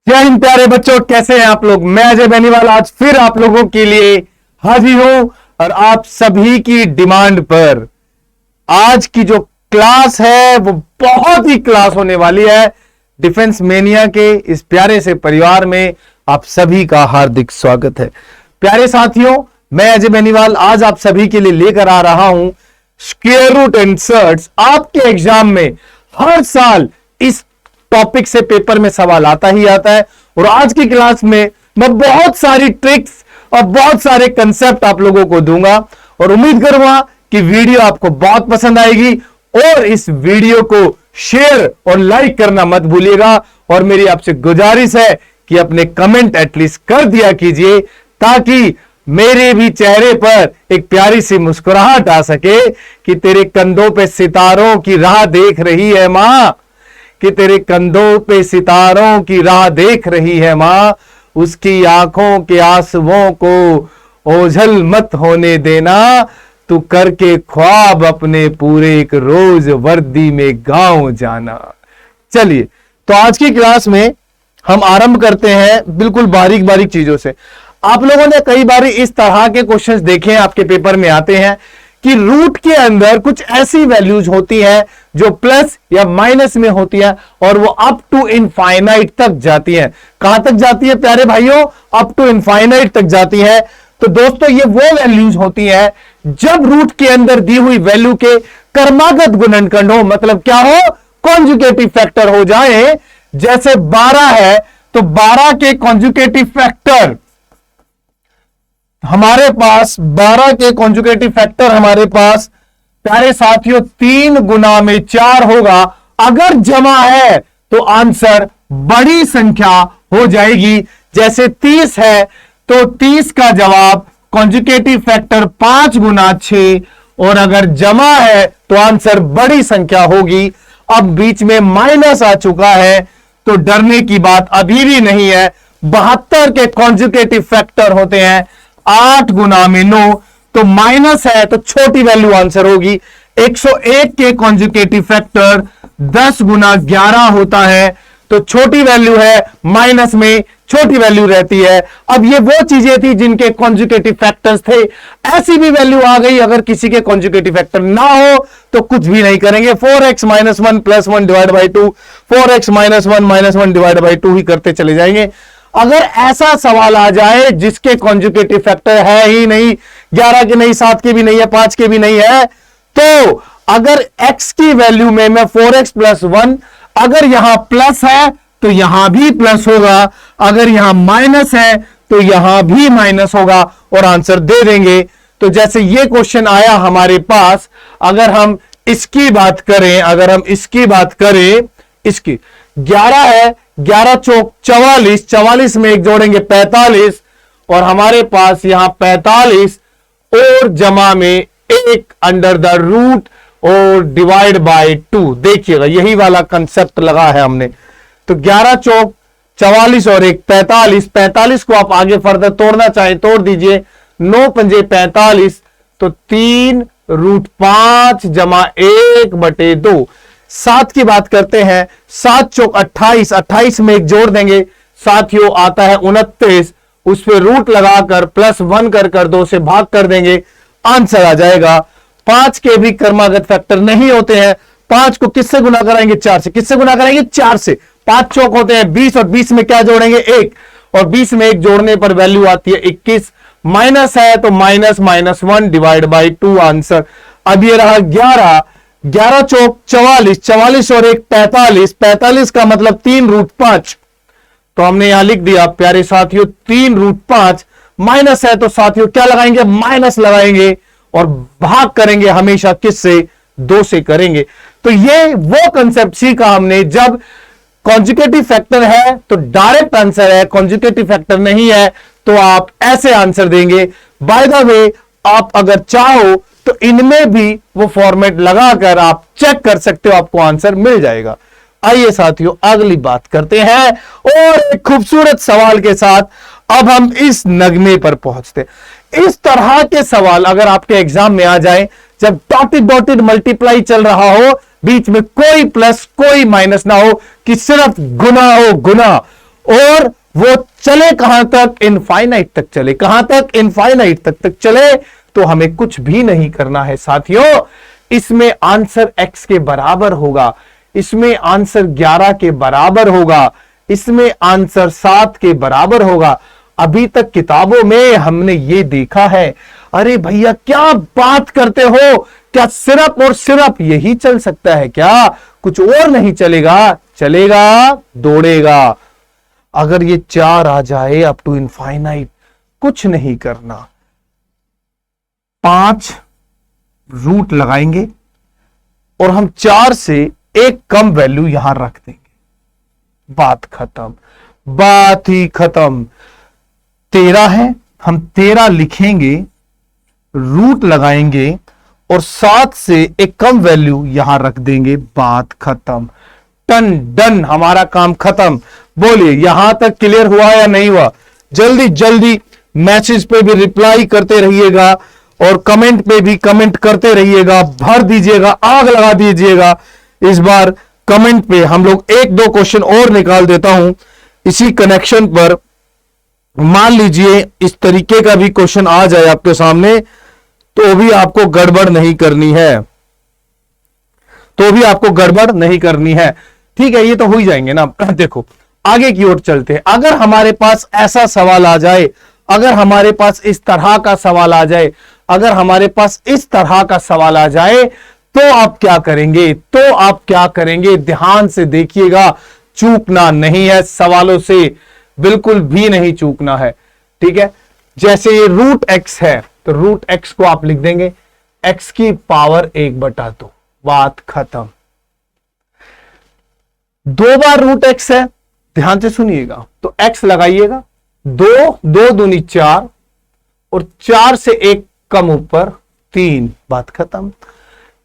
जय हिंद प्यारे बच्चों, कैसे हैं आप लोग। मैं अजय बेनीवाल आज फिर आप लोगों के लिए हाजिर हूं और आप सभी की डिमांड पर आज की जो क्लास है वो बहुत ही क्लास होने वाली है। डिफेंस मेनिया के इस प्यारे से परिवार में आप सभी का हार्दिक स्वागत है। प्यारे साथियों, मैं अजय बेनीवाल आज आप सभी के लिए लेकर आ रहा हूं स्क्वायर रूट एंड सर्ट्स। आपके एग्जाम में हर साल इस टॉपिक से पेपर में सवाल आता ही आता है और आज की क्लास में मैं बहुत सारी ट्रिक्स और बहुत सारे कंसेप्ट आप लोगों को दूंगा और उम्मीद करूंगा कि वीडियो आपको बहुत पसंद आएगी। और इस वीडियो को शेयर और लाइक करना मत भूलिएगा और मेरी आपसे गुजारिश है कि अपने कमेंट एटलीस्ट कर दिया कीजिए ताकि मेरे भी चेहरे पर एक प्यारी सी मुस्कुराहट आ सके कि तेरे कंधों पे सितारों की राह देख रही है मां, कि तेरे कंधों पे सितारों की राह देख रही है मां, उसकी आंखों के आंसुओं को ओझल मत होने देना, तू करके ख्वाब अपने पूरे एक रोज वर्दी में गांव जाना। चलिए तो आज की क्लास में हम आरंभ करते हैं बिल्कुल बारीक बारीक चीजों से। आप लोगों ने कई बार इस तरह के क्वेश्चंस देखे हैं, आपके पेपर में आते हैं कि रूट के अंदर कुछ ऐसी वैल्यूज होती हैं जो प्लस या माइनस में होती है और वो अप टू इनफाइनाइट तक जाती है। कहां तक जाती है प्यारे भाइयों? अप टू इनफाइनाइट तक जाती है। तो दोस्तों ये वो वैल्यूज होती है जब रूट के अंदर दी हुई वैल्यू के कर्मागत गुणनखंड हो, मतलब क्या हो? कॉन्जुगेटिव फैक्टर हो जाए। जैसे 12 है तो 12 के कॉन्जुगेटिव फैक्टर हमारे पास 12 के कॉन्जुगेटिव फैक्टर हमारे पास प्यारे साथियों 3 गुना में 4 होगा। अगर जमा है तो आंसर बड़ी संख्या हो जाएगी। जैसे 30 है तो 30 का जवाब कॉन्जुगेटिव फैक्टर 5 गुना 6 और अगर जमा है तो आंसर बड़ी संख्या होगी। अब बीच में माइनस आ चुका है तो डरने की बात अभी भी नहीं है। 72 के कॉन्जुगेटिव फैक्टर होते हैं 8 गुना में 9, तो माइनस है तो छोटी वैल्यू आंसर होगी। 101 के कॉन्जुगेटिव फैक्टर 10 गुना 11 होता है तो छोटी वैल्यू है, माइनस में छोटी वैल्यू रहती है। अब ये वो चीजें थी जिनके कॉन्जुगेटिव फैक्टर्स थे। ऐसी भी वैल्यू आ गई अगर किसी के कॉन्जुगेटिव फैक्टर ना हो तो कुछ भी नहीं करेंगे। 4x - 1 + 1 divide by 2, 4x - 1 - 1 divide by 2 ही करते चले जाएंगे। अगर ऐसा सवाल आ जाए जिसके कॉन्जुगेटिव फैक्टर है ही नहीं, 11 के नहीं, 7 के भी नहीं है, 5 के भी नहीं है, तो अगर x की वैल्यू में मैं 4x + 1, अगर यहां प्लस है तो यहां भी प्लस होगा, अगर यहां माइनस है तो यहां भी माइनस होगा और आंसर दे देंगे। तो जैसे ये क्वेश्चन आया हमारे पास, अगर हम इसकी बात करें, अगर हम इसकी बात करें, इसकी 11 है, 11 चौक 44, 44 में एक जोड़ेंगे 45 और हमारे पास यहां 45 और जमा में 1 अंडर द रूट और डिवाइड बाय 2। देखिएगा यही वाला कंसेप्ट लगा है हमने। तो 11 चौक 44 और 1 45, 45 को आप आगे फर्दर तोड़ना चाहें तोड़ दीजिए, 9 पंजे 45 तो 3√5 जमा 1/2। 7 की बात करते हैं, 7 चौक 28, 28 में एक जोड़ देंगे साथियों आता है 29, उस पर रूट लगाकर +1 कर 2 से भाग कर देंगे, आंसर आ जाएगा। 5 के भी कर्मागत फैक्टर नहीं होते हैं। 5 को किससे गुना कराएंगे? 4 से। किससे गुना कराएंगे? 4 से। 5 चौक होते हैं 20 और 20 में क्या जोड़ेंगे? 1 और 20 में 1 जोड़ने पर वैल्यू आती है 21। माइनस है तो -1 डिवाइड बाई 2 आंसर। अब ये रहा 11, 11 चौक 44, 44 और 1 45, 45 का मतलब 3√5, तो हमने यहां लिख दिया प्यारे साथियों 3√5। माइनस है तो साथियों क्या लगाएंगे? माइनस लगाएंगे और भाग करेंगे हमेशा किससे? 2 से करेंगे। तो ये वो कंसेप्ट सीखा हमने, जब कॉन्जुगेटिव फैक्टर है तो डायरेक्ट आंसर है, कॉन्जुगेटिव फैक्टर नहीं है तो आप ऐसे आंसर देंगे। बाय द वे आप अगर चाहो तो इनमें भी वो फॉर्मेट लगाकर आप चेक कर सकते हो, आपको आंसर मिल जाएगा। आइए साथियों अगली बात करते हैं और एक खूबसूरत सवाल के साथ अब हम इस नगमे पर पहुंचते हैं। इस तरह के सवाल अगर आपके एग्जाम में आ जाए, जब डॉटेड मल्टीप्लाई चल रहा हो, बीच में कोई प्लस कोई माइनस ना हो, कि सिर्फ गुना हो गुना, और वो चले कहां तक, इनफाइनाइट तक चले। कहां तक, इनफाइनाइट तक चले, तो हमें कुछ भी नहीं करना है साथियों। इसमें आंसर x के बराबर होगा, इसमें आंसर 11 के बराबर होगा, इसमें आंसर 7 के बराबर होगा। अभी तक किताबों में हमने ये देखा है। अरे भैया क्या बात करते हो, क्या सिर्फ और सिर्फ यही चल सकता है क्या, कुछ और नहीं चलेगा? चलेगा, दौड़ेगा। अगर ये 4 आ जाए अप टू इनफाइनाइट, कुछ नहीं करना, 5 रूट लगाएंगे और हम 4 से एक कम वैल्यू यहां रख देंगे, बात खत्म, बात ही खत्म। 13 है, हम 13 लिखेंगे, रूट लगाएंगे और 7 से एक कम वैल्यू यहां रख देंगे, बात खत्म। टन डन, हमारा काम खत्म। बोलिए यहां तक क्लियर हुआ या नहीं हुआ? जल्दी जल्दी मैसेज पे भी रिप्लाई करते रहिएगा और कमेंट पे भी कमेंट करते रहिएगा, भर दीजिएगा, आग लगा दीजिएगा। इस बार कमेंट पे हम लोग 1-2 क्वेश्चन और निकाल देता हूं इसी कनेक्शन पर। मान लीजिए इस तरीके का भी क्वेश्चन आ जाए आपके सामने, तो भी आपको गड़बड़ नहीं करनी है, तो भी आपको गड़बड़ नहीं करनी है। ठीक है, ये तो हो ही जाएंगे ना। देखो आगे की ओर चलते हैं। अगर हमारे पास ऐसा सवाल आ जाए, अगर हमारे पास इस तरह का सवाल आ जाए, अगर हमारे पास इस तरह का सवाल आ जाए, तो आप क्या करेंगे? तो आप क्या करेंगे? ध्यान से देखिएगा, चूकना नहीं है, सवालों से बिल्कुल भी नहीं चूकना है। ठीक है, जैसे ये रूट एक्स है, तो रूट एक्स को आप लिख देंगे x की पावर 1/2, बात खत्म। 2 बार रूट एक्स है, ध्यान से सुनिएगा, तो x लगाइएगा, 2 दूनी 4 और 4 से 1 कम ऊपर 3, बात खत्म।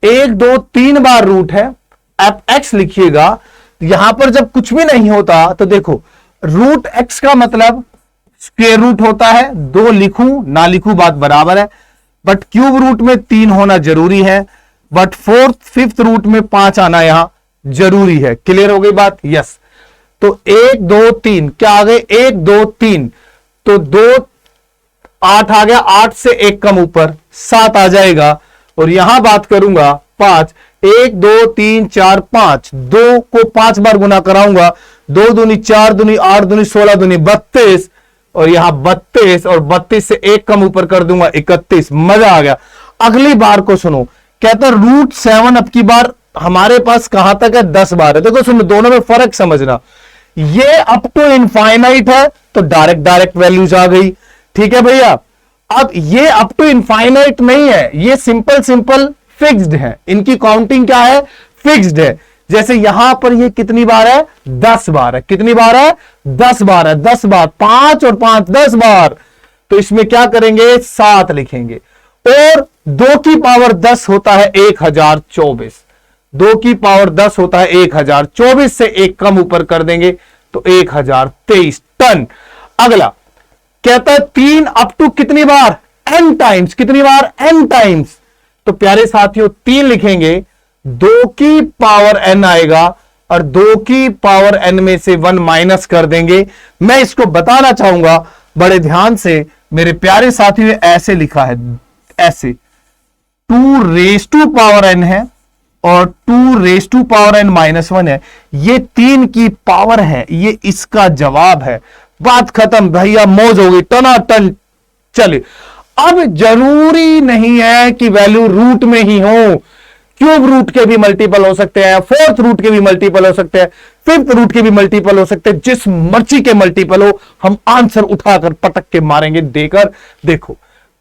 1 2 3 बार रूट है, आप x लिखिएगा। यहां पर जब कुछ भी नहीं होता तो देखो, रूट x का मतलब स्क्वायर रूट होता है, 2 लिखूं ना लिखूं बात बराबर है, बट क्यूब रूट में 3 होना जरूरी है, बट 4th 5th रूट में 5 आना यहां जरूरी है। क्लियर हो गई बात? यस। तो 1 2 3 क्या आ गए? 1 2 3, तो 2 8 आ गया, 8 से 1 कम ऊपर 7 आ जाएगा। और यहां बात करूंगा 5, 1 2 3 4 5, 2 को 5 बार गुना कराऊंगा, 2 दूनी 4 दूनी 8 दूनी 16 दूनी 32, और यहां 32 और 32 से 1 कम ऊपर कर दूंगा 31। मजा आ गया। अगली बार को सुनो, कहता है रूट 7 अब की बार हमारे पास कहां तक है? 10 बार है। देखो सुनो, दोनों में फर्क समझना, ये अप टू इनफाइनाइट है तो डायरेक्ट वैल्यूज आ गई। ठीक है भैया, अब ये अप टू इनफाइनाइट नहीं है, ये सिंपल फिक्स्ड है, इनकी काउंटिंग क्या है? फिक्स्ड है। जैसे यहां पर ये कितनी बार है? 10 बार है। कितनी बार है? 10 बार है। 10 बार, 5 और 5 10 बार, तो इसमें क्या करेंगे? 7 लिखेंगे। और 2 की पावर 10 होता है 1024, 2 की पावर 10 होता है 1024 से 1 कम ऊपर कर देंगे तो 1023 टन। अगला कहता है 3 अप टू कितनी बार? n times. कितनी बार? n times. तो प्यारे साथियों 3 लिखेंगे, 2 की पावर n आएगा और 2 की पावर n में से 1 माइनस कर देंगे। मैं इसको बताना चाहूंगा बड़े ध्यान से मेरे प्यारे साथियों, ऐसे लिखा है, ऐसे 2 रेज टू पावर n है और 2 raise to power n minus 1 है। ये 3 की पावर है, ये इसका जवाब है। बात खत्म भैया, मौज हो गई, टनाटन। चलिए, अब जरूरी नहीं है कि वैल्यू रूट में ही हो, क्यूब रूट के भी मल्टीपल हो सकते हैं, 4th रूट के भी मल्टीपल हो सकते हैं, 5th रूट के भी मल्टीपल हो सकते हैं, जिस मर्जी के मल्टीपल हो, हम आंसर उठाकर पटक के मारेंगे देकर। देखो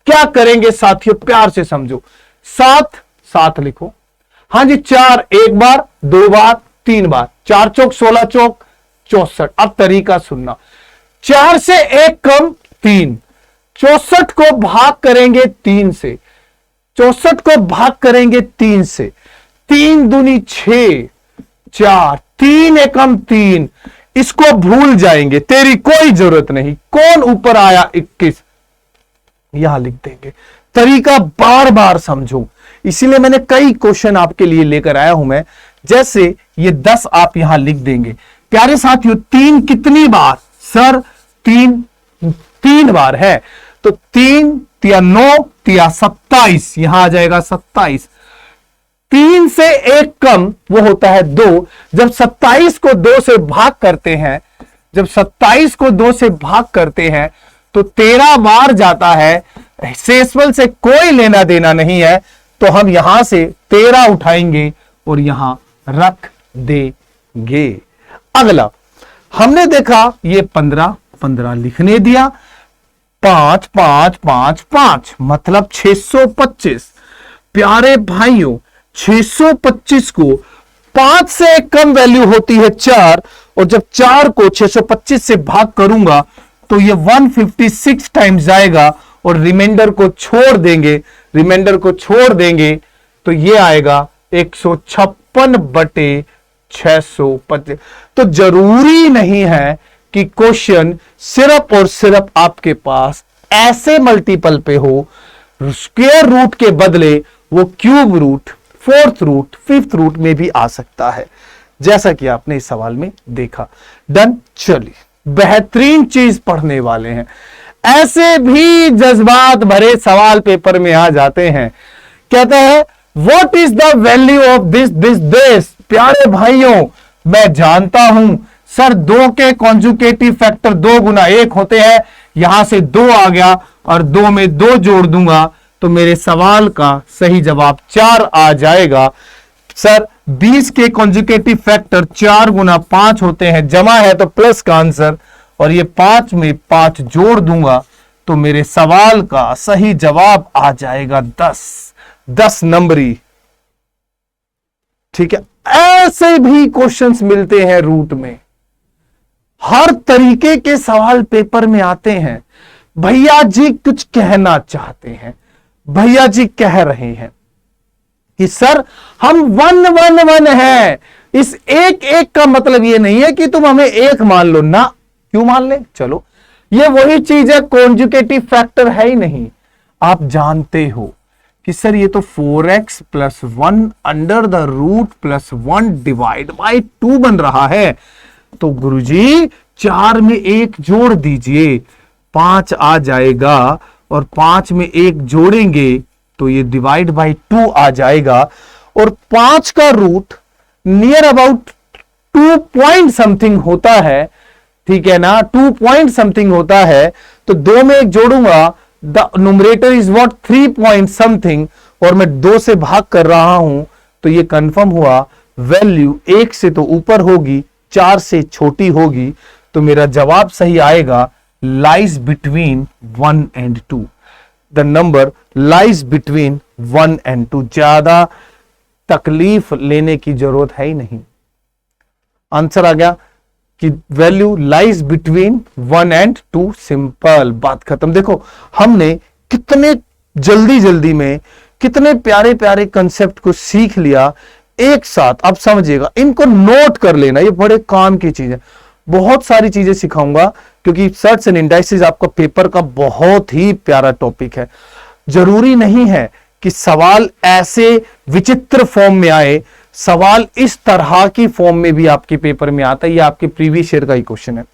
क्या करेंगे साथियों, प्यार से समझो। 7 लिखो, हाँ जी। 4 1 बार, 2 बार, 3 बार, 4 चौक 16 चौक 64। अब तरीका सुनना, 4 से 1 कम 3, 64 को भाग करेंगे 3 से, 64 को भाग करेंगे 3 से, 3 दूनी 6, 4, 3 एकम 3, इसको भूल जाएंगे, तेरी कोई जरूरत नहीं। कौन ऊपर आया? 21, यहां लिख देंगे। तरीका बार बार समझो, इसीलिए मैंने कई क्वेश्चन आपके लिए लेकर आया हूं मैं। जैसे ये 10 आप यहां लिख देंगे। प्यारे साथियों 3 कितनी बार? सर तीन तीन बार है, तो 3 तिया 9 तिया 27, यहां आ जाएगा 27। 3 से 1 कम वो होता है 2। जब 27 को 2 से भाग करते हैं, जब 27 को 2 से भाग करते हैं तो 13 बार जाता है। शेषफल से कोई लेना देना नहीं है, तो हम यहां से 13 उठाएंगे और यहां रख देंगे। अगला हमने देखा ये 15 लिखने दिया, 5 5 5 5 मतलब 625। प्यारे भाइयों 625 को 5 से कम वैल्यू होती है 4, और जब 4 को 625 से भाग करूंगा तो ये 156 टाइम्स जाएगा और रिमाइंडर को छोड़ देंगे तो ये आएगा 156/625। तो जरूरी नहीं है कि क्वेश्चन सिर्फ और सिर्फ आपके पास ऐसे मल्टीपल पे हो। स्क्वायर रूट के बदले वो cube root, fourth root, fifth root में भी आ सकता है, जैसा कि आपने इस सवाल में देखा। डन। चलिए बेहतरीन चीज पढ़ने वाले हैं। ऐसे भी जज्बात भरे सवाल पेपर में आ जाते हैं। कहते हैं what is the value of this. प्यारे भाइयों मैं जानता हूं सर 2 के कॉन्जुगेटिव फैक्टर 2 गुना 1 होते हैं, यहां से 2 आ गया और 2 में 2 जोड़ दूंगा तो मेरे सवाल का सही जवाब 4 आ जाएगा। सर 20 के कॉन्जुगेटिव फैक्टर 4 गुना 5 होते हैं, जमा है तो प्लस का आंसर, और ये 5 में 5 जोड़ दूंगा तो मेरे सवाल का सही जवाब आ जाएगा 10 नंबरी। ठीक है, ऐसे भी क्वेश्चंस मिलते हैं रूट में, हर तरीके के सवाल पेपर में आते हैं। भैया जी कुछ कहना चाहते हैं, भैया जी कह रहे हैं कि सर हम 1 है, इस एक का मतलब ये नहीं है कि तुम हमें 1 मान लो ना। क्यों मान ले? चलो ये वही चीज है, कॉन्जुगेटिव फैक्टर है ही नहीं। आप जानते हो कि सर ये तो 4x + 1 under the root + 1 divide by 2 बन रहा है। तो गुरुजी 4 में 1 जोड़ दीजिए, 5 आ जाएगा, और 5 में 1 जोड़ेंगे तो ये डिवाइड बाय 2 आ जाएगा, और 5 का root near about 2 point something होता है। ठीक है ना, 2 पॉइंट समथिंग होता है, तो 2 में 1 जोड़ूंगा, the numerator is what 3 point something, और मैं 2 से भाग कर रहा हूं तो ये कंफर्म हुआ वैल्यू 1 से तो ऊपर होगी, 4 से छोटी होगी, तो मेरा जवाब सही आएगा lies between 1 and 2। The number lies between 1 and 2। ज्यादा तकलीफ लेने की जरूरत है ही नहीं, आंसर आ गया कि value lies between 1 and 2। Simple, बात खत्म। देखो हमने कितने जल्दी में कितने प्यारे प्यारे कंसेप्ट को सीख लिया एक साथ। अब समझिएगा, इनको नोट कर लेना, ये बड़े काम की चीज है। बहुत सारी चीजें सिखाऊंगा क्योंकि सर्च एंड इंडाइसिस आपका पेपर का बहुत ही प्यारा टॉपिक है। जरूरी नहीं है कि सवाल ऐसे विचित्र फॉर्म में आए, सवाल इस तरह की फॉर्म में भी आपके पेपर में आता है। ये आपके प्रीवियस ईयर का ही क्वेश्चन है।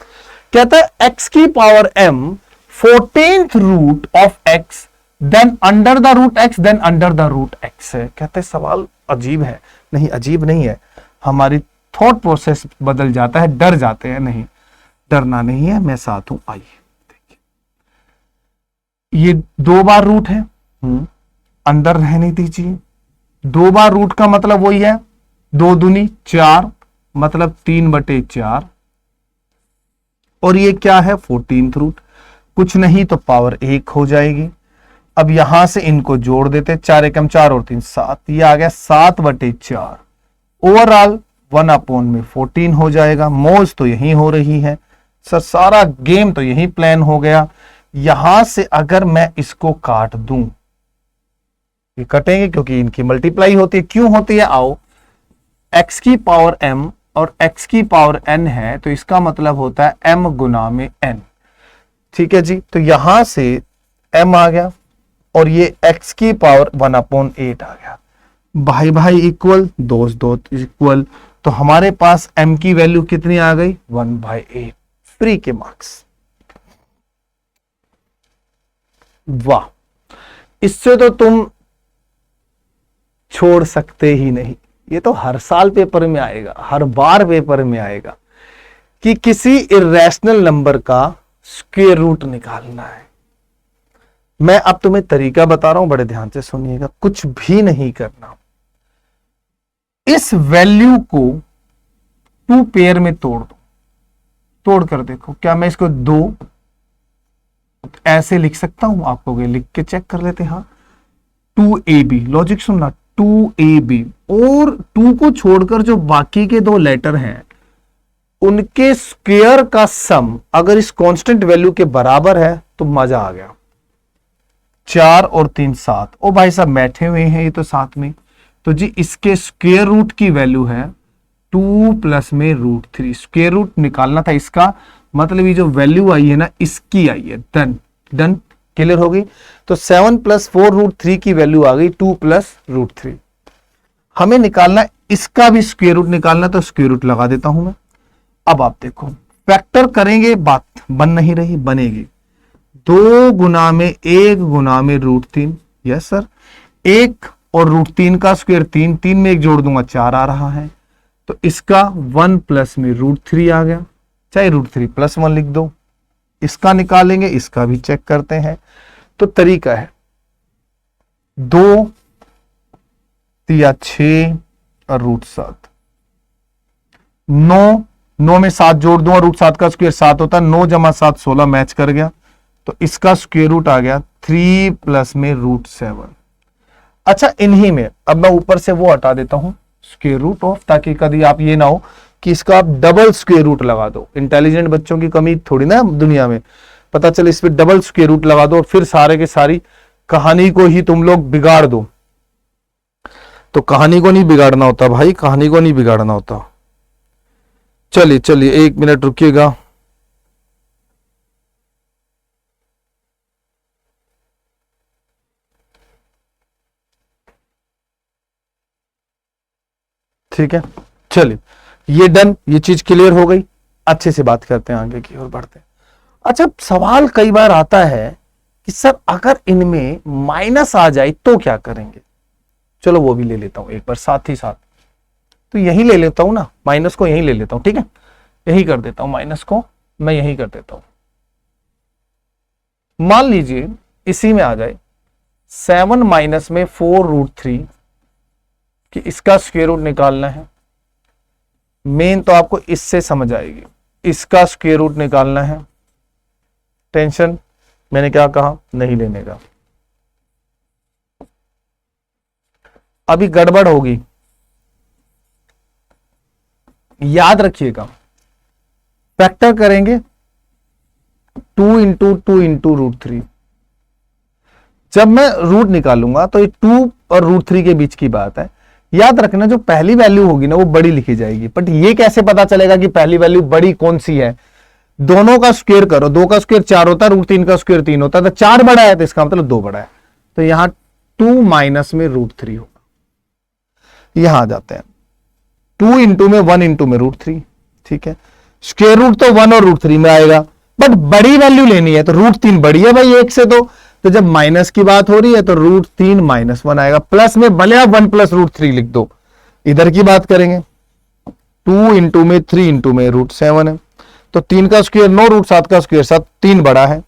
कहता है x की power m 14th root of x then under the root x then under the root x है। कहते हैं सवाल अजीब है। नहीं, अजीब नहीं है, हमारी थॉट प्रोसेस बदल जाता है, डर जाते हैं। नहीं, डरना नहीं है, मैं साथ हूं। आइए देखिए, ये 2 बार रूट है, अंदर रहने दीजिए। 2 बार रूट का मतलब वही है 2 दूनी 4, मतलब 3/4, और ये क्या है 14th रूट, कुछ नहीं तो पावर 1 हो जाएगी। अब यहां से इनको जोड़ देते, 4 एकम 4 और 3 7, ये आ गया 7/4। ओवरऑल 1/14 हो जाएगा। मौज तो यही हो रही है सर, सारा गेम तो यही प्लान हो गया। यहां से अगर मैं इसको काट दूं, ये कटेंगे क्योंकि इनकी मल्टीप्लाई होती है। क्यों होती है? आओ, x की पावर m और x की पावर n है, तो इसका मतलब होता है m गुना में n। ठीक है जी, तो यहां से m आ गया और ये x की पावर 1/8 आ गया। भाई भाई इक्वल, दोस्त दोस्त इक्वल, तो हमारे पास m की वैल्यू कितनी आ गई 1/8। प्री के मार्क्स। वाह, इससे तो तुम छोड़ सकते ही नहीं। ये तो हर साल पेपर में आएगा, हर बार पेपर में आएगा कि किसी इरेशनल नंबर का स्क्वायर रूट निकालना है। मैं अब तुम्हें तरीका बता रहा हूं, बड़े ध्यान से सुनिएगा, कुछ भी नहीं करना। इस वैल्यू को 2 पेयर में तोड़ दो, तोड़ कर देखो क्या मैं इसको 2 ऐसे लिख सकता हूं। आपको लिख के चेक कर लेते हैं। हाँ, 2ab, लॉजिक सुनना, 2ab और 2 को छोड़कर जो बाकी के 2 लेटर हैं उनके स्क्वायर का सम अगर इस कांस्टेंट वैल्यू के बराबर है तो मजा आ गया। 4 और 3 7। ओ भाई साहब बैठे हुए हैं ये तो साथ में, तो जी इसके स्क्वायर रूट की वैल्यू है 2 प्लस में √3। स्क्वायर रूट निकालना था इसका, मतलब ये जो वैल्यू आई है ना इसकी आई है। डन डन, क्लियर हो गई। तो 7 + 4 √3 की वैल्यू आ गई 2 + √3। हमें निकालना इसका भी स्क्वायर रूट निकालना, तो स्क्वायर रूट लगा देता हूं मैं। अब आप देखो फैक्टर करेंगे, बात बन नहीं रही, बनेगी 2 गुना में 1 गुना में √3। यस सर, 1 और √3 का स्क्वायर 3, 3 में 1 जोड़ दूंगा 4 आ रहा है। तो इसका 1 प्लस में √3 आ गया, चाहे √3 + 1 लिख दो। इसका निकालेंगे, इसका भी चेक करते हैं। तो तरीका है 2 या 6 और √7, 9 में 7 जोड़ दूं और √7 का स्क्वायर 7 होता है। 9 + 7 16 मैच कर गया, तो इसका स्क्वायर रूट आ गया 3 प्लस में √7। अच्छा, इन्हीं में अब मैं ऊपर से वो हटा देता हूं स्क्वायर रूट ऑफ, ताकि कभी आप ये ना हो कि इसका आप डबल स्क्वायर रूट लगा दो। इंटेलिजेंट बच्चों की कमी थोड़ी ना दुनिया में, पता चले इस पे डबल स्क्वायर रूट लगा दो और फिर सारे के सारी कहानी को ही तुम लोग बिगाड़ दो। तो कहानी को नहीं बिगाड़ना होता भाई, कहानी को नहीं बिगाड़ना होता। चलिए चलिए 1 मिनट रुकिएगा। ठीक है, चलिए ये डन, ये चीज क्लियर हो गई। अच्छे से बात करते हैं, आगे की ओर बढ़ते हैं। अच्छा, सवाल कई बार आता है कि सर अगर इनमें माइनस आ जाए तो क्या करेंगे। चलो वो भी ले लेता हूं एक बार साथ ही साथ। तो यही ले लेता हूं ना, माइनस को यही ले लेता हूं। ठीक है, यही कर देता हूं, माइनस को मैं यही कर देता हूं। मान लीजिए इसी में आ जाए 7 माइनस में 4 √3 कि इसका स्क्वायर रूट निकालना है। मेन तो आपको इससे समझ आएगी, इसका स्क्वायर रूट निकालना है। टेंशन मैंने क्या कहा, नहीं लेने का। अभी गड़बड़ होगी, याद रखिएगा। फैक्टर करेंगे 2 × 2 × √3। जब मैं रूट निकालूंगा तो ये 2 और √3 के बीच की बात है। याद रखना जो पहली वैल्यू होगी ना वो बड़ी लिखी जाएगी। बट ये कैसे पता चलेगा कि पहली वैल्यू बड़ी कौन सी है। दोनों का स्क्वायर करो, 2 का स्क्वायर 4 होता है, √3 का स्क्वायर 3 होता है। तो 4 बड़ा है तो इसका मतलब 2 बड़ा है। तो यहां 2 माइनस में √3 होगा। यहां आ जाते हैं 2 × में 1 × में √3। ठीक है, स्क्वायर रूट तो 1 और √3 में आएगा, बट बड़ी वैल्यू लेनी है तो √3 बड़ी है भाई 1 से। तो जब माइनस की बात हो रही है तो √3 - 1 आएगा। प्लस में भले आप 1 + √3 लिख दो। इधर की बात करेंगे 2 × में 3 × में √7 है। तो 3 का स्क्वायर 9, √7 का स्क्वायर 7, 3 बड़ा है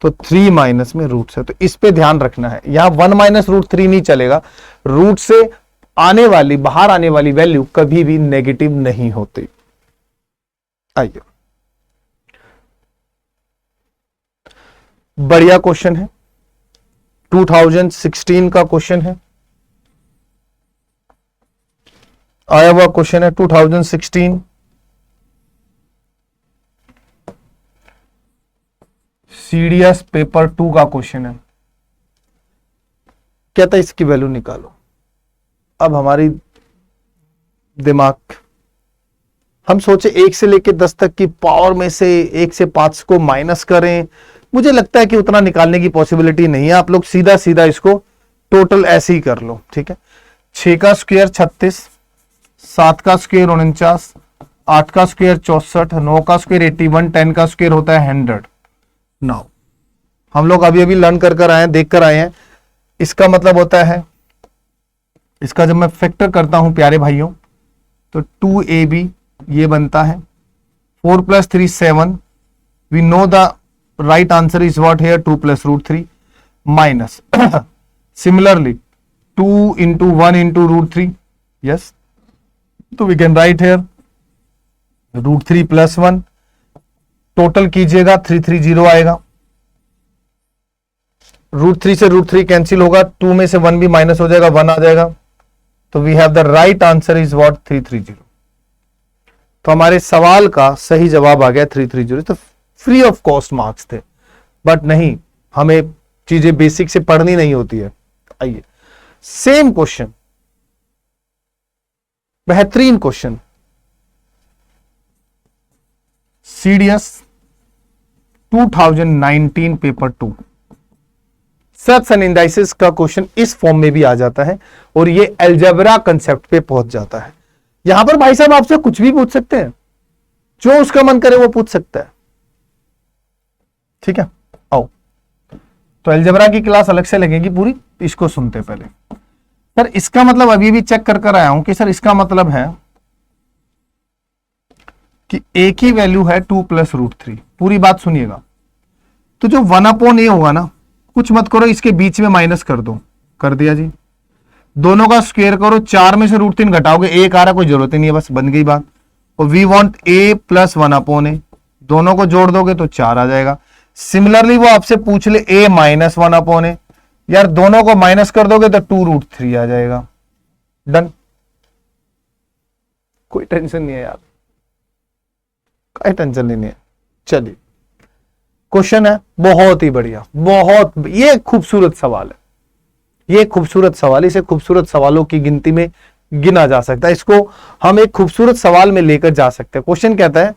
तो 3 माइनस में √7। तो इस पे ध्यान रखना है, यहां 1 - √3 नहीं चलेगा। रूट से आने वाली, बाहर आने वाली वैल्यू कभी भी नेगेटिव नहीं होती। आइए, बढ़िया क्वेश्चन है, 2016 का क्वेश्चन है, आया हुआ क्वेश्चन है 2016। सीडीएस पेपर 2 का क्वेश्चन है। कहता है इसकी वैल्यू निकालो। अब हमारी दिमाग, हम सोचे 1 से लेकर 10 तक की पावर में से 1 से 5 को माइनस करें। मुझे लगता है कि उतना निकालने की पॉसिबिलिटी नहीं है। आप लोग सीधा सीधा इसको टोटल ऐसे ही कर लो। ठीक है, 6 का स्क्वायर 36, 7 का स्क्वायर 49, 8 का स्क्वायर 64, 9 का स्क्वायर 81, 10 का स्क्वायर होता है 100। नाउ हम लोग अभी अभी लर्न कर आए हैं, देख कर आए हैं। इसका मतलब होता है, इसका जब मैं फैक्टर करता हूं प्यारे भाइयों, तो 2ab ये बनता है 4 + 3 7। We know the right answer is what here 2 + √3 minus similarly 2 × 1 × √3। Yes, तो we can write here √3 + 1। Total कीजिएगा 330 आएगा। √3 से √3 कैंसिल होगा, 2 में से 1 भी माइनस हो जाएगा, 1 आ जाएगा। तो we have the right answer is what 330। तो हमारे सवाल का सही जवाब आ गया 330। तो फ्री ऑफ कॉस्ट मार्क्स थे, बट नहीं, हमें चीजें बेसिक से पढ़नी नहीं होती है। आइए सेम क्वेश्चन, बेहतरीन question, CDS 2019 paper 2 subs and indices का क्वेश्चन इस फॉर्म में भी आ जाता है और ये अलजेब्रा कंसेप्ट पे पहुंच जाता है। यहां पर भाई साहब आपसे कुछ भी पूछ सकते हैं, जो उसका मन करे वो पूछ सकता है। ठीक है, आओ, तो अलजेब्रा की क्लास अलग से लगेगी पूरी, इसको सुनते पहले। सर इसका मतलब अभी भी चेक कर आया हूं कि सर इसका मतलब है कि एक ही वैल्यू है 2 + √3। पूरी बात सुनिएगा। तो जो 1/a होगा ना, कुछ मत करो, इसके बीच में माइनस कर दो, कर दिया जी। दोनों का स्क्वायर करो, 4 में से √3 घटाओगे, 1 आ रहा, कोई जरूरत ही नहीं है, बस बन गई बात। और वी वांट a + 1/a, दोनों को जोड़ दोगे तो 4 आ जाएगा। सिमिलरली वो आपसे पूछ ले a - 1/a, यार दोनों को माइनस कर दोगे तो 2√3 आ जाएगा। डन, कोई टेंशन नहीं है यार, कोई टेंशन नहीं है। चलिए क्वेश्चन है बहुत ही बढ़िया, बहुत, ये खूबसूरत सवाल है, ये खूबसूरत सवाल, इसे खूबसूरत सवालों की गिनती में गिना जा सकता है, इसको हम एक खूबसूरत सवाल में लेकर जा सकते हैं। क्वेश्चन कहता है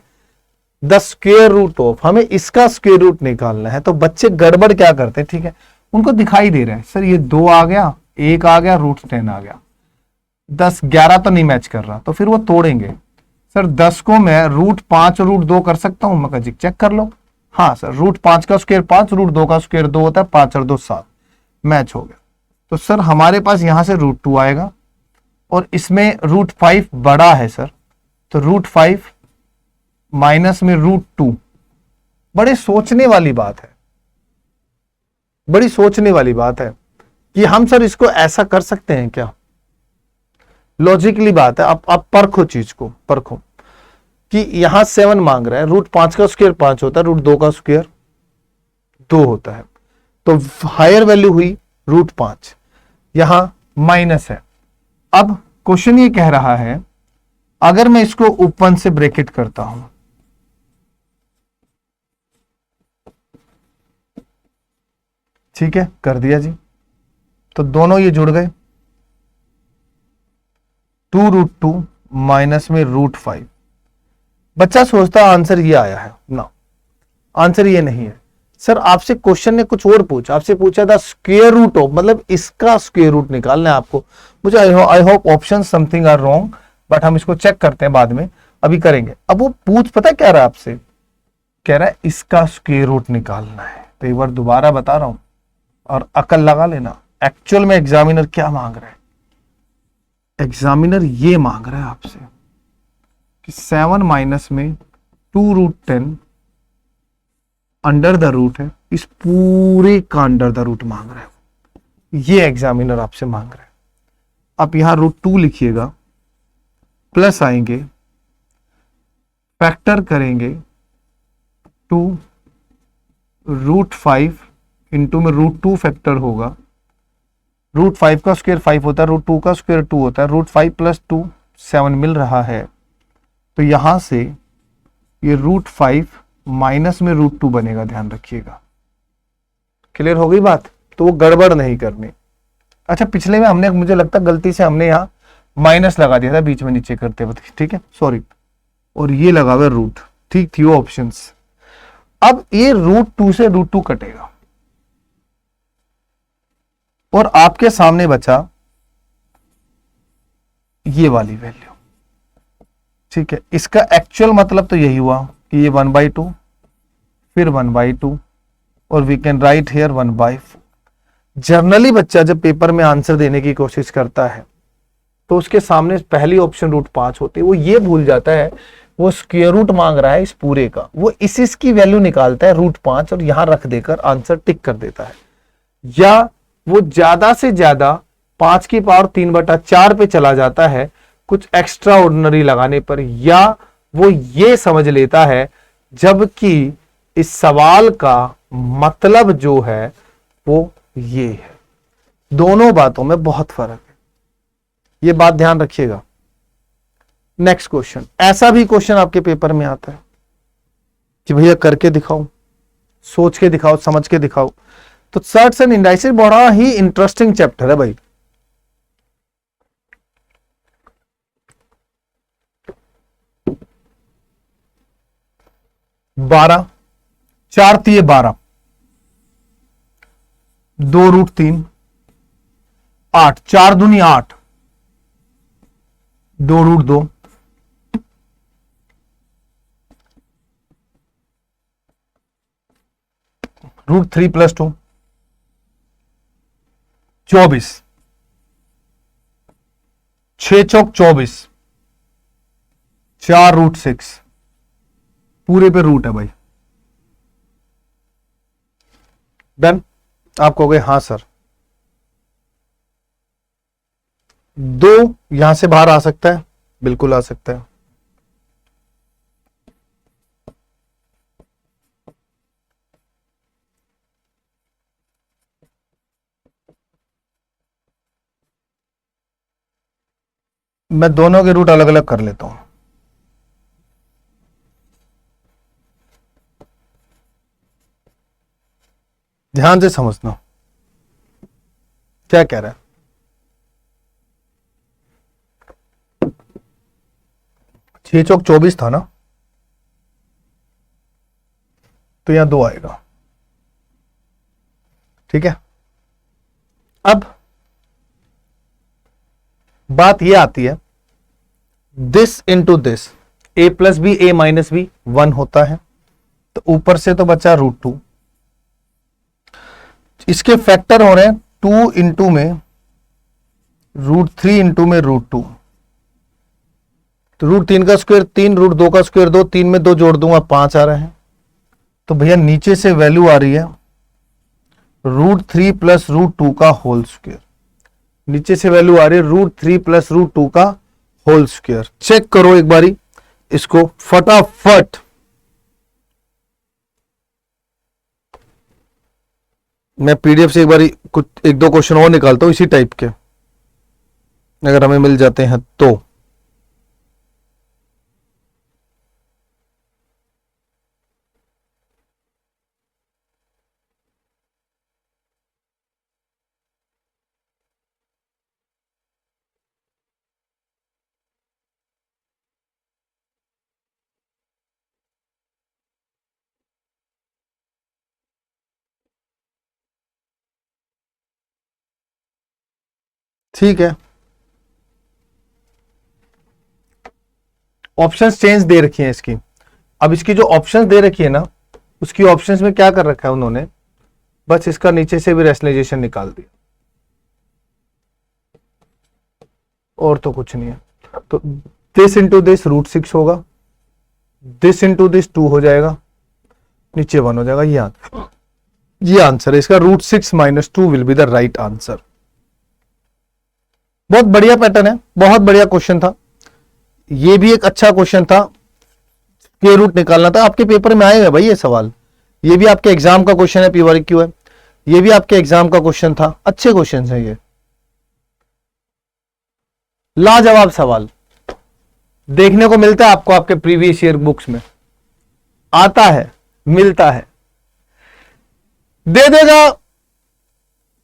द स्क्वायर रूट ऑफ, हमें इसका स्क्वायर रूट निकालना है। तो बच्चे गड़बड़ क्या करते हैं, ठीक है, उनको दिखाई दे रहा है सर ये 2 आ गया, 1 आ गया, √10 आ गया, 10 11 तो नहीं मैच कर रहा, तो फिर वो तोड़ेंगे। सर 10 को मैं √5 √2 कर सकता हूं, मैं कहा जी चेक कर लो। हाँ सर, √5 का स्क्वायर 5, √2 का स्क्वायर 2 होता है, 5 और 2 7, मैच हो गया। तो सर हमारे पास यहां से √2 आएगा और इसमें √5 बड़ा है सर, तो √5 माइनस में √2। बड़े सोचने वाली बात है, बड़ी सोचने वाली बात है कि हम सर इसको ऐसा कर सकते हैं क्या। लॉजिकली बात है, आप परखो, चीज को परखो कि यहां 7 मांग रहा है, √5 का स्क्वायर 5 होता है, √2 का स्क्वायर 2 होता है, तो हायर वैल्यू हुई √5, यहां माइनस है। अब क्वेश्चन ये कह रहा है अगर मैं इसको ओपन से ब्रैकेट करता हूं, ठीक है, कर दिया जी, तो दोनों ये जुड़ गए, 2√2 माइनस में √5। बच्चा सोचता आंसर ये आया है ना, आंसर ये नहीं है सर। आपसे क्वेश्चन ने कुछ और पूछा, आपसे पूछा था स्क्वायर रूट ऑफ, मतलब इसका स्क्वायर रूट निकालना है आपको। मुझे I hope option something are wrong, but हम इसको चेक करते हैं बाद में, अभी करेंगे। अब वो पूछ पता क्या रहा है आपसे, कह रहा है इसका स्क्वायर रूट निकालना है। तो एक बार दोबारा बता रहा हूं और अकल लगा लेना, एक्चुअल में एग्जामिनर क्या मांग रहा है। एग्जामिनर ये मांग रहा है आपसे कि 7 माइनस में 2√10 अंडर द रूट है, इस पूरे का अंडर द रूट मांग रहा है, ये एग्जामिनर आपसे मांग रहा है। आप यहां √2 लिखिएगा, प्लस आएंगे, फैक्टर करेंगे 2 √5 इंटू में √2 फैक्टर होगा, √5 का स्क्वायर 5 होता है, √2 का स्क्वायर 2 होता है, √5 + 2 7 मिल रहा है। तो यहां से ये √5 माइनस में √2 बनेगा, ध्यान रखिएगा। क्लियर हो गई बात, तो वो गड़बड़ नहीं करनी। अच्छा, पिछले में हमने, मुझे लगता गलती से हमने यहां माइनस लगा दिया था बीच में नीचे करते वक्त, ठीक है, सॉरी, और ये लगा हुआ रूट, ठीक थी वो ऑप्शंस। अब ये √2 से √2 कटेगा और आपके सामने बचा ये वाली वैल्यू, ठीक है, इसका एक्चुअल मतलब तो यही हुआ कि ये 1/2 फिर 1/2 और we can write here 1/4। Generally बच्चा जब पेपर में आंसर देने की कोशिश करता है तो उसके सामने पहली ऑप्शन √5 होती है, वो ये भूल जाता है वो स्क्वायर रूट मांग रहा है इस पूरे का, वो इसकी वैल्यू निकालता है √5 और यहां रख देकर आंसर टिक कर देता है, या वो ज्यादा से ज्यादा 5 की पावर 3/4 पे चला जाता है कुछ एक्स्ट्रा ऑर्डिनरी लगाने पर, या वो ये समझ लेता है जबकि इस सवाल का मतलब जो है वो ये है। दोनों बातों में बहुत फर्क है, ये बात ध्यान रखिएगा। नेक्स्ट क्वेश्चन, ऐसा भी क्वेश्चन आपके पेपर में आता है कि भैया करके दिखाओ, सोच के दिखाओ, समझ के दिखाओ। तो चार्ट्स एंड इंडाइसेस बड़ा ही इंटरेस्टिंग चैप्टर है भाई। बारह, 4×3 = 12, 2√3, 8, 4×2 = 8, 2√2, √3 + 2, 24, 6×4 = 24, 4√6, पूरे पे रूट है भाई। डन? आप कहोगे हाँ सर, 2 यहां से बाहर आ सकता है, बिल्कुल आ सकता है। मैं दोनों के रूट अलग अलग कर लेता हूं। ध्यान से समझना क्या कह रहा है। 6×4 = 24 था ना, तो यहां 2 आएगा। ठीक है, अब बात यह आती है this into this, a + b a - b 1 होता है, तो ऊपर से तो बचा √2, इसके फैक्टर हो रहे हैं 2 इंटू में √3 इंटू में √2, तो √3 का स्क्वायर 3, √2 का स्क्वायर 2, 3 में 2 जोड़ दूंगा 5 आ रहा है। तो भैया नीचे से वैल्यू आ रही है √3 + √2 का होल स्क्वायर, नीचे से वैल्यू आ रही है √3 + √2 का होल स्क्वायर। चेक करो एक बारी इसको फटाफट। मैं पीडीएफ से एक बारी कुछ 1-2 क्वेश्चन और निकालता हूं इसी टाइप के, अगर हमें मिल जाते हैं तो। ठीक है, ऑप्शंस चेंज दे रखी हैं इसकी। अब इसकी जो ऑप्शंस दे रखी है ना, उसकी ऑप्शंस में क्या कर रखा है उन्होंने, बस इसका नीचे से भी रैशनलाइजेशन निकाल दिया, और तो कुछ नहीं है। तो दिस इंटू दिस √6 होगा, दिस इंटू दिस 2 हो जाएगा, नीचे 1 हो जाएगा। ये आंसर है इसका, √6 - 2 will be the right answer. बहुत बढ़िया पैटर्न है, बहुत बढ़िया क्वेश्चन था। ये भी एक अच्छा क्वेश्चन था, स्क्वायर रूट निकालना था। आपके पेपर में आएगा भाई ये सवाल, ये भी आपके एग्जाम का क्वेश्चन है, PYQ है, ये भी आपके एग्जाम का क्वेश्चन था। अच्छे क्वेश्चन है ये, लाजवाब सवाल देखने को मिलता है आपको आपके प्रीवियस ईयर बुक्स में, आता है, मिलता है। दे देगा,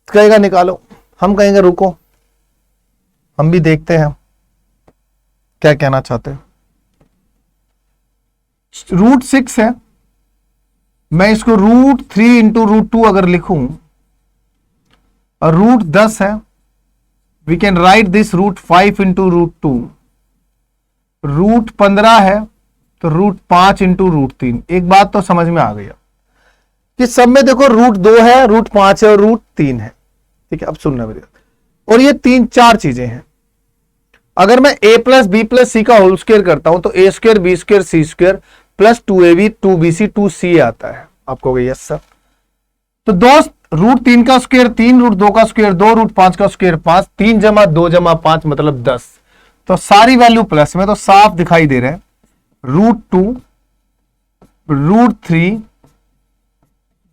कहेगा निकालो, हम कहेंगे रुको, हम भी देखते हैं क्या कहना चाहते हैं। √6 है, मैं इसको √3 इंटू √2 अगर लिखूं, और √10 है, we can write this √5 into √2, √15 है तो √5 इंटू √3। एक बात तो समझ में आ गई कि सब में देखो √2 है, √5 है और √3 है। ठीक है, अब सुनना मेरी बात। और ये 3-4 चीजें हैं। अगर मैं a प्लस बी प्लस सी का होल स्क्वायर करता हूं तो a² b² c² plus 2ab 2bc 2c आता है। आपको कहोगे यस सर। तो दोस्त √3 का स्क्वायर 3, √2 का स्क्वायर 2, √5 का स्क्वायर 5, 3 जमा 2 जमा 5 मतलब 10। तो सारी वैल्यू प्लस में, तो साफ दिखाई दे रहे हैं √2 √3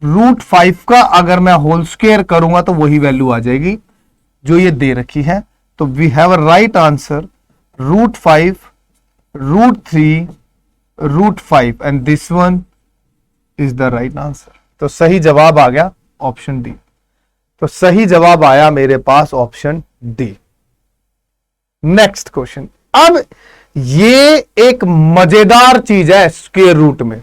√5 का अगर मैं होल स्क्वायर करूंगा तो वही वैल्यू आ जाएगी जो ये दे रखी है। तो we have a right answer √5 √3 √5 and this one is the right answer. तो सही जवाब आ गया ऑप्शन डी। तो सही जवाब आया मेरे पास ऑप्शन डी। Next question. अब ये एक मजेदार चीज है स्क्वायर रूट में।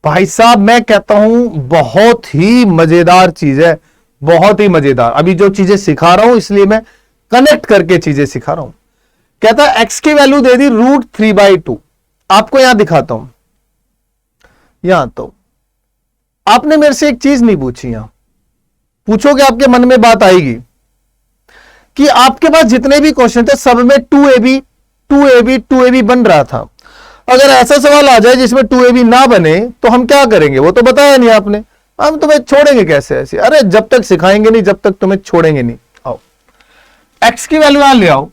भाई साहब मैं कहता हूं बहुत ही मजेदार चीज है, बहुत ही मजेदार। अभी जो चीजें सिखा रहा हूं इसलिए मैं कनेक्ट करके चीजें सिखा रहा हूं। कहता है एक्स की वैल्यू दे दी √3/2। आपको यहां दिखाता हूं, यहां तो आपने मेरे से एक चीज नहीं पूछी। यहां पूछोगे आपके मन में बात आएगी कि आपके पास जितने भी क्वेश्चन थे सब में 2ab बन रहा था। अगर ऐसा सवाल आ जाए जिसमें 2ab ना बने तो हम क्या करेंगे? वो तो बताया नहीं आपने, हम तुम्हें छोड़ेंगे कैसे ऐसे? अरे जब तक सिखाएंगे नहीं जब तक तुम्हें छोड़ेंगे नहीं। आओ एक्स की वैल्यू यहां ले आओ,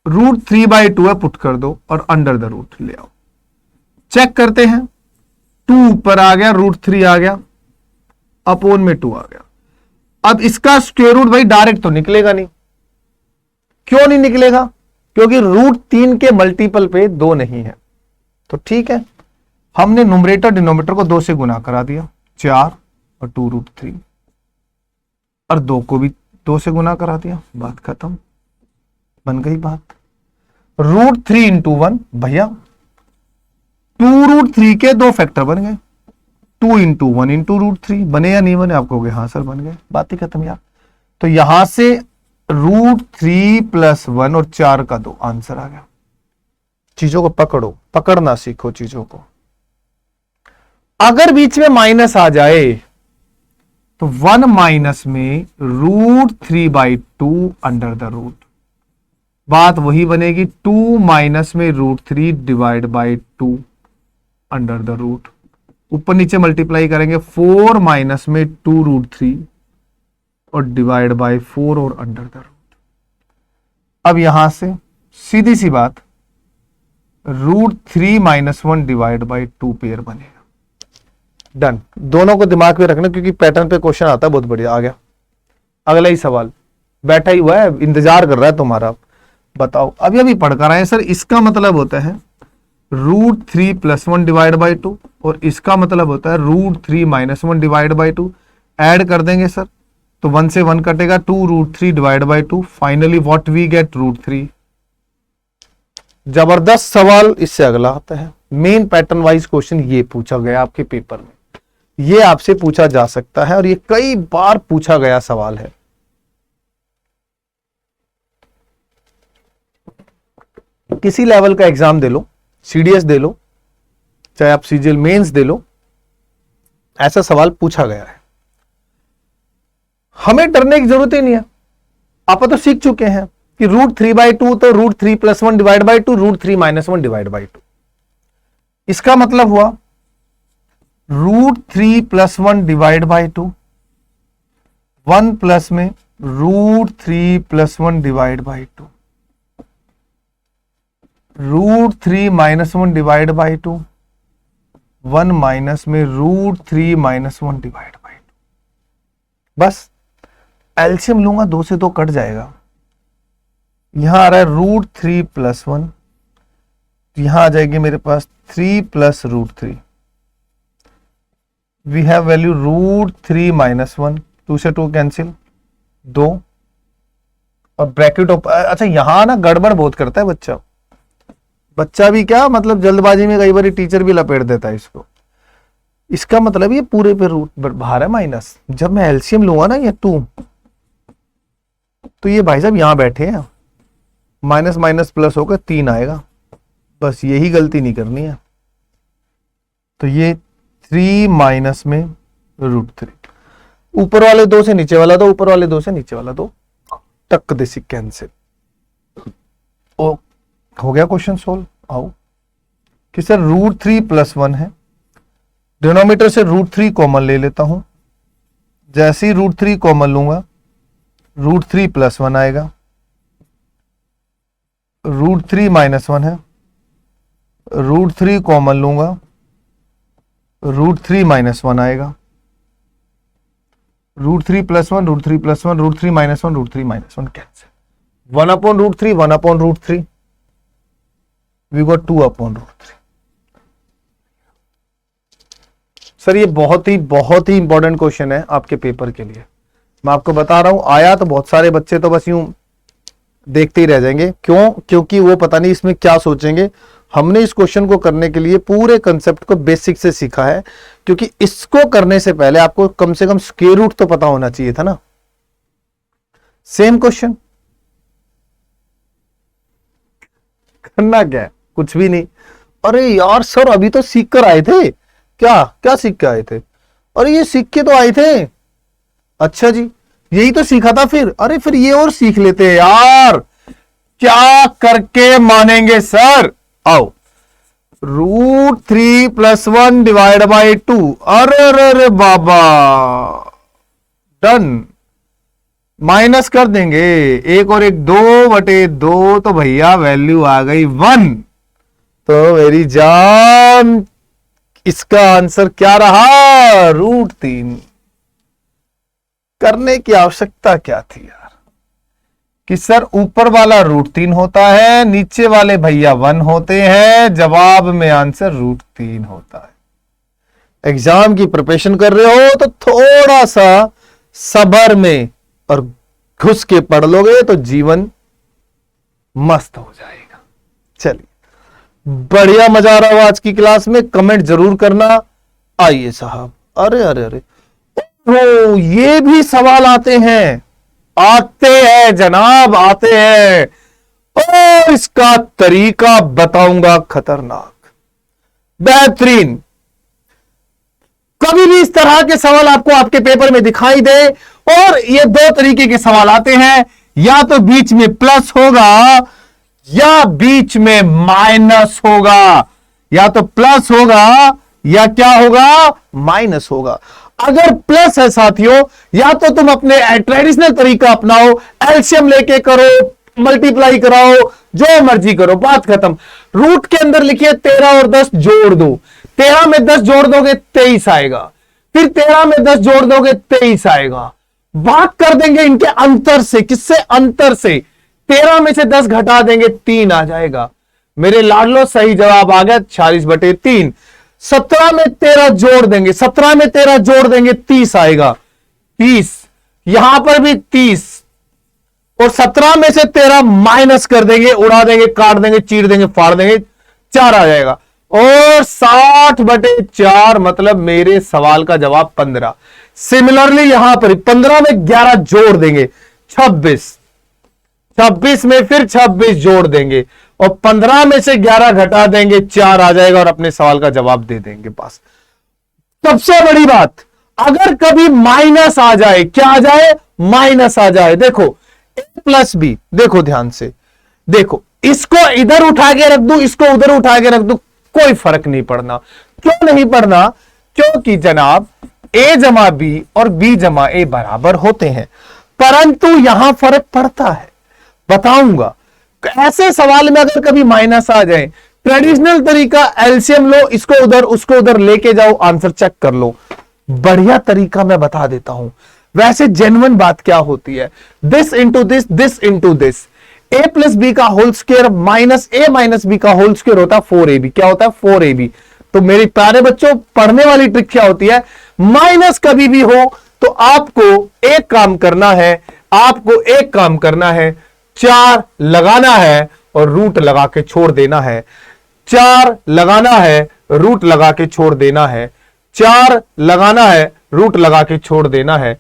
√3/2 है, पुट कर दो और अंडर द रूट ले आओ। चेक करते हैं, 2 ऊपर आ गया, √3 आ गया, अपोन में 2 आ गया। अब इसका स्क्वायर रूट भाई डायरेक्ट तो निकलेगा नहीं। क्यों नहीं निकलेगा? क्योंकि √3 के मल्टीपल पे 2 नहीं है। तो ठीक है, हमने न्यूमरेटर डिनोमिनेटर को 2 से गुना करा दिया, 4 और 2 √3, और 2 को भी 2 से गुना करा दिया, बात खत्म, बन गई बात। √3 इंटू 1 भैया 2 √3 के 2 फैक्टर बन गए, 2 इंटू 1 इंटू √3। बने या नहीं बने? आप कहोगे हाँ सर बन गए, बात ही खत्म यार। तो यहां से √3 + 1 और 4 का 2 आंसर आ गया। चीजों को पकड़ो, पकड़ना सीखो चीजों को। अगर बीच में माइनस आ जाए तो 1 माइनस में √3/2 अंडर द रूट, बात वही बनेगी। 2 माइनस में √3 divide by 2 under the root, ऊपर नीचे मल्टीप्लाई करेंगे, 4 माइनस में 2 √3 और डिवाइड बाई 4 और अंडर द रूट। अब यहां से सीधी सी बात, √3 - 1 डिवाइड बाई 2 पेयर बनेगा। डन। दोनों को दिमाग में रखना क्योंकि पैटर्न पे क्वेश्चन आता है। बहुत बढ़िया, आ गया अगला ही सवाल, बैठा ही हुआ है, इंतजार कर रहा है तुम्हारा। बताओ, अभी अभी पढ़कर आए सर। इसका मतलब होता है √3 + 1 डिवाइड बाई 2 और इसका मतलब होता है √3 - 1 डिवाइड बाई 2। ऐड कर देंगे सर तो 1 से 1 कटेगा, 2 √3 divide by 2। Finally what we get √3। जबरदस्त सवाल। इससे अगला आता है मेन पैटर्न वाइज क्वेश्चन। ये पूछा गया आपके पेपर में, ये आपसे पूछा जा सकता है और ये कई बार पूछा गया सवाल है। किसी लेवल का एग्जाम दे लो, सीडीएस दे लो, चाहे आप सीजीएल मेंस दे लो, ऐसा सवाल पूछा गया है। हमें डरने की जरूरत ही नहीं है। आप तो सीख चुके हैं कि √3/2 तो √3 + 1 डिवाइड बाई 2, √3 - 1 डिवाइड बाई 2। इसका मतलब हुआ √3 + 1 डिवाइड बाई 2, 1 प्लस में √3 + 1 divide by 2, √3 - 1 divide by 2, 1 minus में √3 - 1 डिवाइड बाई 2। बस एलसीएम लूंगा, 2 से 2 कट जाएगा। यहां आ रहा है √3 + 1, यहां आ जाएगी मेरे पास 3 + √3। वी हैव वैल्यू √3 - 1, 2 से 2 कैंसिल, 2 और ब्रैकेट ओपन। अच्छा यहां ना गड़बड़ बहुत करता है बच्चा। बच्चा भी क्या मतलब जल्दबाजी में कई बार टीचर भी लपेट देता है इसको। इसका मतलब ये पूरे पे रूट बाहर है माइनस। जब मैं एलसीएम लूंगा ना ये 2, तो ये भाई साहब यहां बैठे हैं, माइनस माइनस प्लस होकर 3 आएगा, बस यही गलती नहीं करनी है। तो ये 3 माइनस में √3, ऊपर वाले 2 से नीचे वाला 2, ऊपर वाले 2 से नीचे वाला 2, टक देसी कैंसिल। ओ हो गया क्वेश्चन सोल्व। आओ कि सर √3 + 1 है, डिनोमिनेटर से √3 कॉमन ले लेता हूं। जैसे ही √3 कॉमन लूंगा √3 + 1 आएगा, √3 - 1 है, √3 कॉमन लूंगा √3 - 1 आएगा, √3 + 1 √3 + 1 √3 - 1 √3 - 1 कैंसिल। 1/√3 1/√3, we got 2/√3। सर ये बहुत ही इंपॉर्टेंट क्वेश्चन है आपके पेपर के लिए। मैं आपको बता रहा हूं, आया तो बहुत सारे बच्चे तो बस यूं देखते ही रह जाएंगे। क्यों? क्योंकि वो पता नहीं इसमें क्या सोचेंगे। हमने इस क्वेश्चन को करने के लिए पूरे कंसेप्ट को बेसिक से सीखा है, क्योंकि इसको करने से पहले आपको कम से कम स्क्वायर रूट तो पता होना चाहिए था ना। सेम क्वेश्चन करना क्या है, कुछ भी नहीं। अरे यार सर अभी तो सीख कर आए थे, क्या सीख के आए थे? अरे ये सीख के तो आए थे। अच्छा जी, यही तो सीखा था फिर। अरे फिर ये और सीख लेते हैं यार, क्या करके मानेंगे सर? आओ, √3 + 1 / 2। अरे बाबा, डन। माइनस कर देंगे, 1 और 1 2/2, तो भैया वैल्यू आ गई 1। तो मेरी जान, इसका आंसर क्या रहा? √3। करने की आवश्यकता क्या थी यार कि सर ऊपर वाला √3 होता है, नीचे वाले भैया 1 होते हैं, जवाब में आंसर √3 होता है। एग्जाम की प्रिपरेशन कर रहे हो तो थोड़ा सा सब्र में और घुस के पढ़ लोगे तो जीवन मस्त हो जाएगा। चलिए, बढ़िया मजा आ रहा हो आज की क्लास में? कमेंट जरूर करना। आइए साहब, अरे ओ, ये भी सवाल आते हैं जनाब, आते हैं। और इसका तरीका बताऊंगा, खतरनाक, बेहतरीन। कभी भी इस तरह के सवाल आपको आपके पेपर में दिखाई दे, और ये 2 तरीके के सवाल आते हैं, या तो बीच में प्लस होगा या बीच में माइनस होगा, या तो प्लस होगा या क्या होगा? माइनस होगा। अगर प्लस है साथियों, या तो तुम अपने ट्रेडिशनल तरीका अपनाओ, एलसीएम लेके करो, मल्टीप्लाई कराओ, जो मर्जी करो, बात खत्म। रूट के अंदर लिखिए 13 और 10 जोड़ दो, 13 में 10 जोड़ दोगे 23 आएगा, फिर 13 में 10 जोड़ दोगे 23 आएगा। बात कर देंगे इनके अंतर से। किससे? अंतर से। 13 में से 10 घटा देंगे 3 आ जाएगा। मेरे लाडलो, सही जवाब आ गया 46/3। 17 में 13 जोड़ देंगे, 17 में 13 जोड़ देंगे 30 आएगा, 30। यहां पर भी 30, और 17 में से 13 माइनस कर देंगे, उड़ा देंगे, काट देंगे, चीर देंगे, फाड़ देंगे, 4 आ जाएगा। और 60/4, मतलब मेरे सवाल का जवाब 15। सिमिलरली यहां पर 15 में 11 जोड़ देंगे 26, 26 में फिर 26 जोड़ देंगे, और 15 में से 11 घटा देंगे, 4 आ जाएगा, और अपने सवाल का जवाब दे देंगे। बस सबसे बड़ी बात, अगर कभी माइनस आ जाए, क्या आ जाए? माइनस आ जाए। देखो a + b, देखो ध्यान से, देखो इसको इधर उठा के रख दूं, इसको उधर उठा के रख दूं, कोई फर्क नहीं पड़ना। क्यों नहीं पड़ना? क्योंकि जनाब a + b और b + a बराबर होते हैं, परंतु यहां फर्क पड़ता है, बताऊंगा। ऐसे सवाल में अगर कभी माइनस आ जाए, ट्रेडिशनल तरीका एलसीएम लो, इसको उधर उसको उधर लेके जाओ, आंसर चेक कर लो। बढ़िया तरीका मैं बता देता हूं। वैसे जेन्युइन बात क्या होती है? This into this, this into this, a + b का whole square minus a - b का होल स्क्वायर होता है 4ab। क्या होता है? 4ab। तो मेरे प्यारे बच्चों, पढ़ने वाली ट्रिक क्या होती है? माइनस कभी भी हो तो आपको एक काम करना है, 4 लगाना है और रूट लगा के छोड़ देना है। 4 लगाना है, रूट लगा के छोड़ देना है। 4 लगाना है, रूट लगा के छोड़ देना है।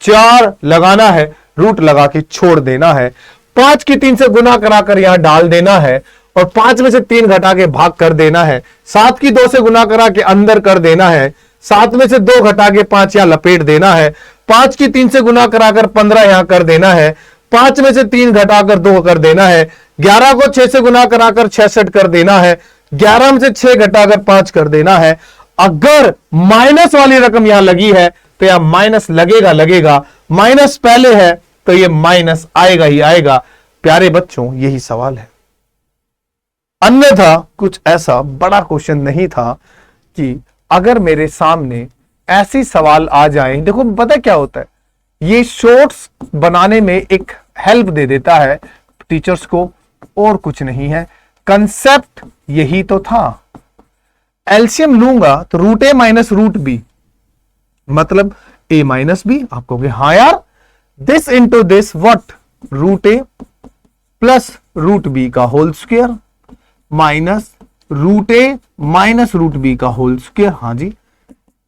4 लगाना है, रूट लगा के छोड़ देना है। 5 की 3 से गुना कराकर यहां डाल देना है और 5 में से 3 घटा के भाग कर देना है। 7 की 2 से गुना करा के अंदर कर देना है। 7 में से 2 घटा के 5 यहां लपेट देना है। 5 की 3 से गुना कराकर 15 यहां कर देना है। 5 में से 3 घटाकर 2 कर देना है। 11 को 6 से गुना कराकर 66 कर देना है। 11 में से 6 घटाकर 5 कर देना है। अगर माइनस वाली रकम यहां लगी है तो यहां माइनस लगेगा। माइनस पहले है तो यह माइनस आएगा ही आएगा। प्यारे बच्चों, यही सवाल है। अन्यथा कुछ ऐसा बड़ा क्वेश्चन नहीं था कि अगर मेरे सामने ऐसी सवाल आ जाए। देखो पता क्या होता है, ये शॉर्ट्स बनाने में एक हेल्प दे देता है टीचर्स को, और कुछ नहीं है। कंसेप्ट यही तो था। एलसीएम लूंगा तो root a minus root b मतलब ए माइनस बी। आप कहोगे हाँ यार, this into this what, root a plus root b का whole square minus root a minus root b का होल स्क्वायर। हाँ जी,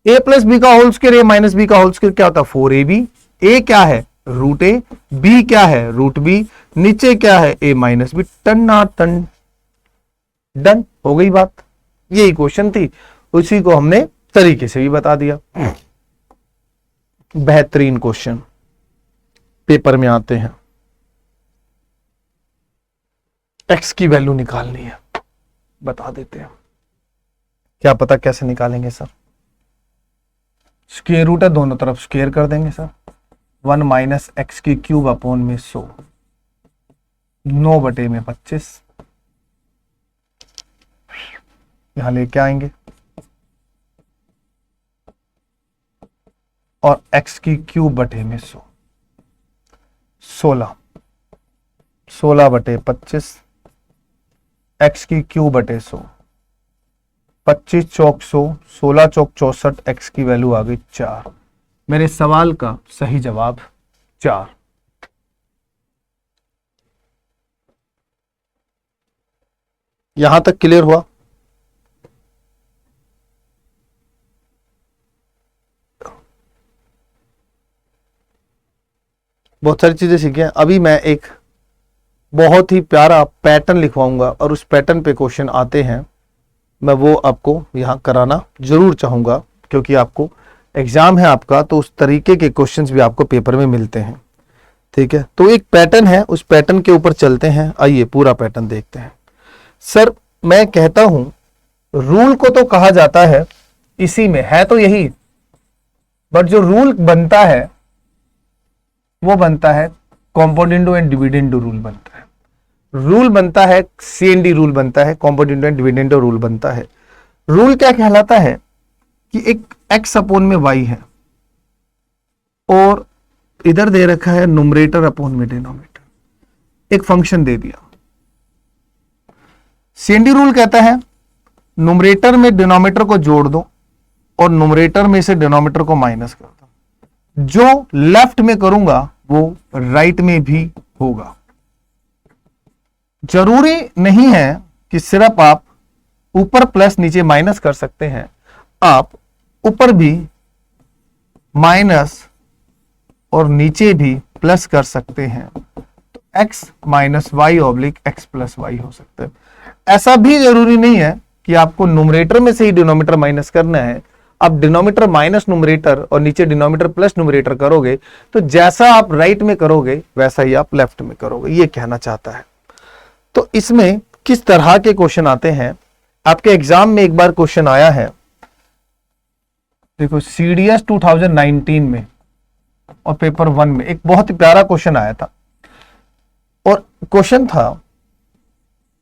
ए प्लस बी का whole square, a minus b का होल स्क्वायर क्या होता है 4ab। ए क्या है रूट ए, बी क्या है रूट बी, नीचे क्या है ए माइनस बी। टन्ना टन, डन हो गई बात। यही क्वेश्चन थी, उसी को हमने तरीके से भी बता दिया। बेहतरीन क्वेश्चन पेपर में आते हैं। एक्स की वैल्यू निकालनी है, बता देते हैं। क्या पता कैसे निकालेंगे सर? स्क्वायर रूट है, दोनों तरफ स्क्वायर कर देंगे सर। 1 माइनस एक्स की क्यूब अपॉन में 100, 9 बटे में 25 यहां लेके आएंगे और एक्स की क्यूब बटे में 100, 16 बटे 25 एक्स की क्यूब बटे 100, 25 चौक 100, 16 चौक 64, एक्स की वैल्यू आ गई 4। मेरे सवाल का सही जवाब 4। यहां तक क्लियर हुआ? बहुत सारी चीजें सीखी हैं। अभी मैं एक बहुत ही प्यारा पैटर्न लिखवाऊंगा और उस पैटर्न पे क्वेश्चन आते हैं, मैं वो आपको यहां कराना जरूर चाहूंगा, क्योंकि आपको एग्जाम है आपका, तो उस तरीके के क्वेश्चंस भी आपको पेपर में मिलते हैं। ठीक है, तो एक पैटर्न है, उस पैटर्न के ऊपर चलते हैं। आइए पूरा पैटर्न देखते हैं। सर मैं कहता हूं रूल को तो कहा जाता है, इसी में है तो यही, बट जो रूल बनता है वो बनता है कॉम्पोनेंडो एंड डिविडेंडो रूल बनता है। रूल बनता है सीएनडी रूल बनता है, कॉम्पोनेंडो एंड डिविडेंडो रूल बनता है। रूल क्या कहलाता है कि एक एक्स अपॉन में वाई है और इधर दे रखा है नुमरेटर अपॉन में डिनोमिनेटर, एक फंक्शन दे दिया। सीएनडी रूल कहता है नुमरेटर में डिनोमिनेटर को जोड़ दो और नुमरेटर में से डिनोमिनेटर को माइनस कर दो। जो लेफ्ट में करूंगा वो राइट में भी होगा। जरूरी नहीं है कि सिर्फ आप ऊपर प्लस नीचे माइनस कर सकते हैं, आप ऊपर भी माइनस और नीचे भी प्लस कर सकते हैं। तो x minus y oblique x plus y हो सकता है। ऐसा भी जरूरी नहीं है कि आपको न्यूमरेटर में से ही डिनोमिनेटर माइनस करना है। आप डिनोमिनेटर माइनस न्यूमरेटर और नीचे डिनोमिनेटर प्लस न्यूमरेटर करोगे तो जैसा आप राइट में करोगे वैसा ही आप लेफ्ट में करोगे, ये कहना चाहता है। तो इसमें किस तरह के क्वेश्चन आते हैं, आपके एग्जाम में एक बार क्वेश्चन आया है, देखो सीडीएस 2019 में और पेपर 1 में एक बहुत ही प्यारा क्वेश्चन आया था। और क्वेश्चन था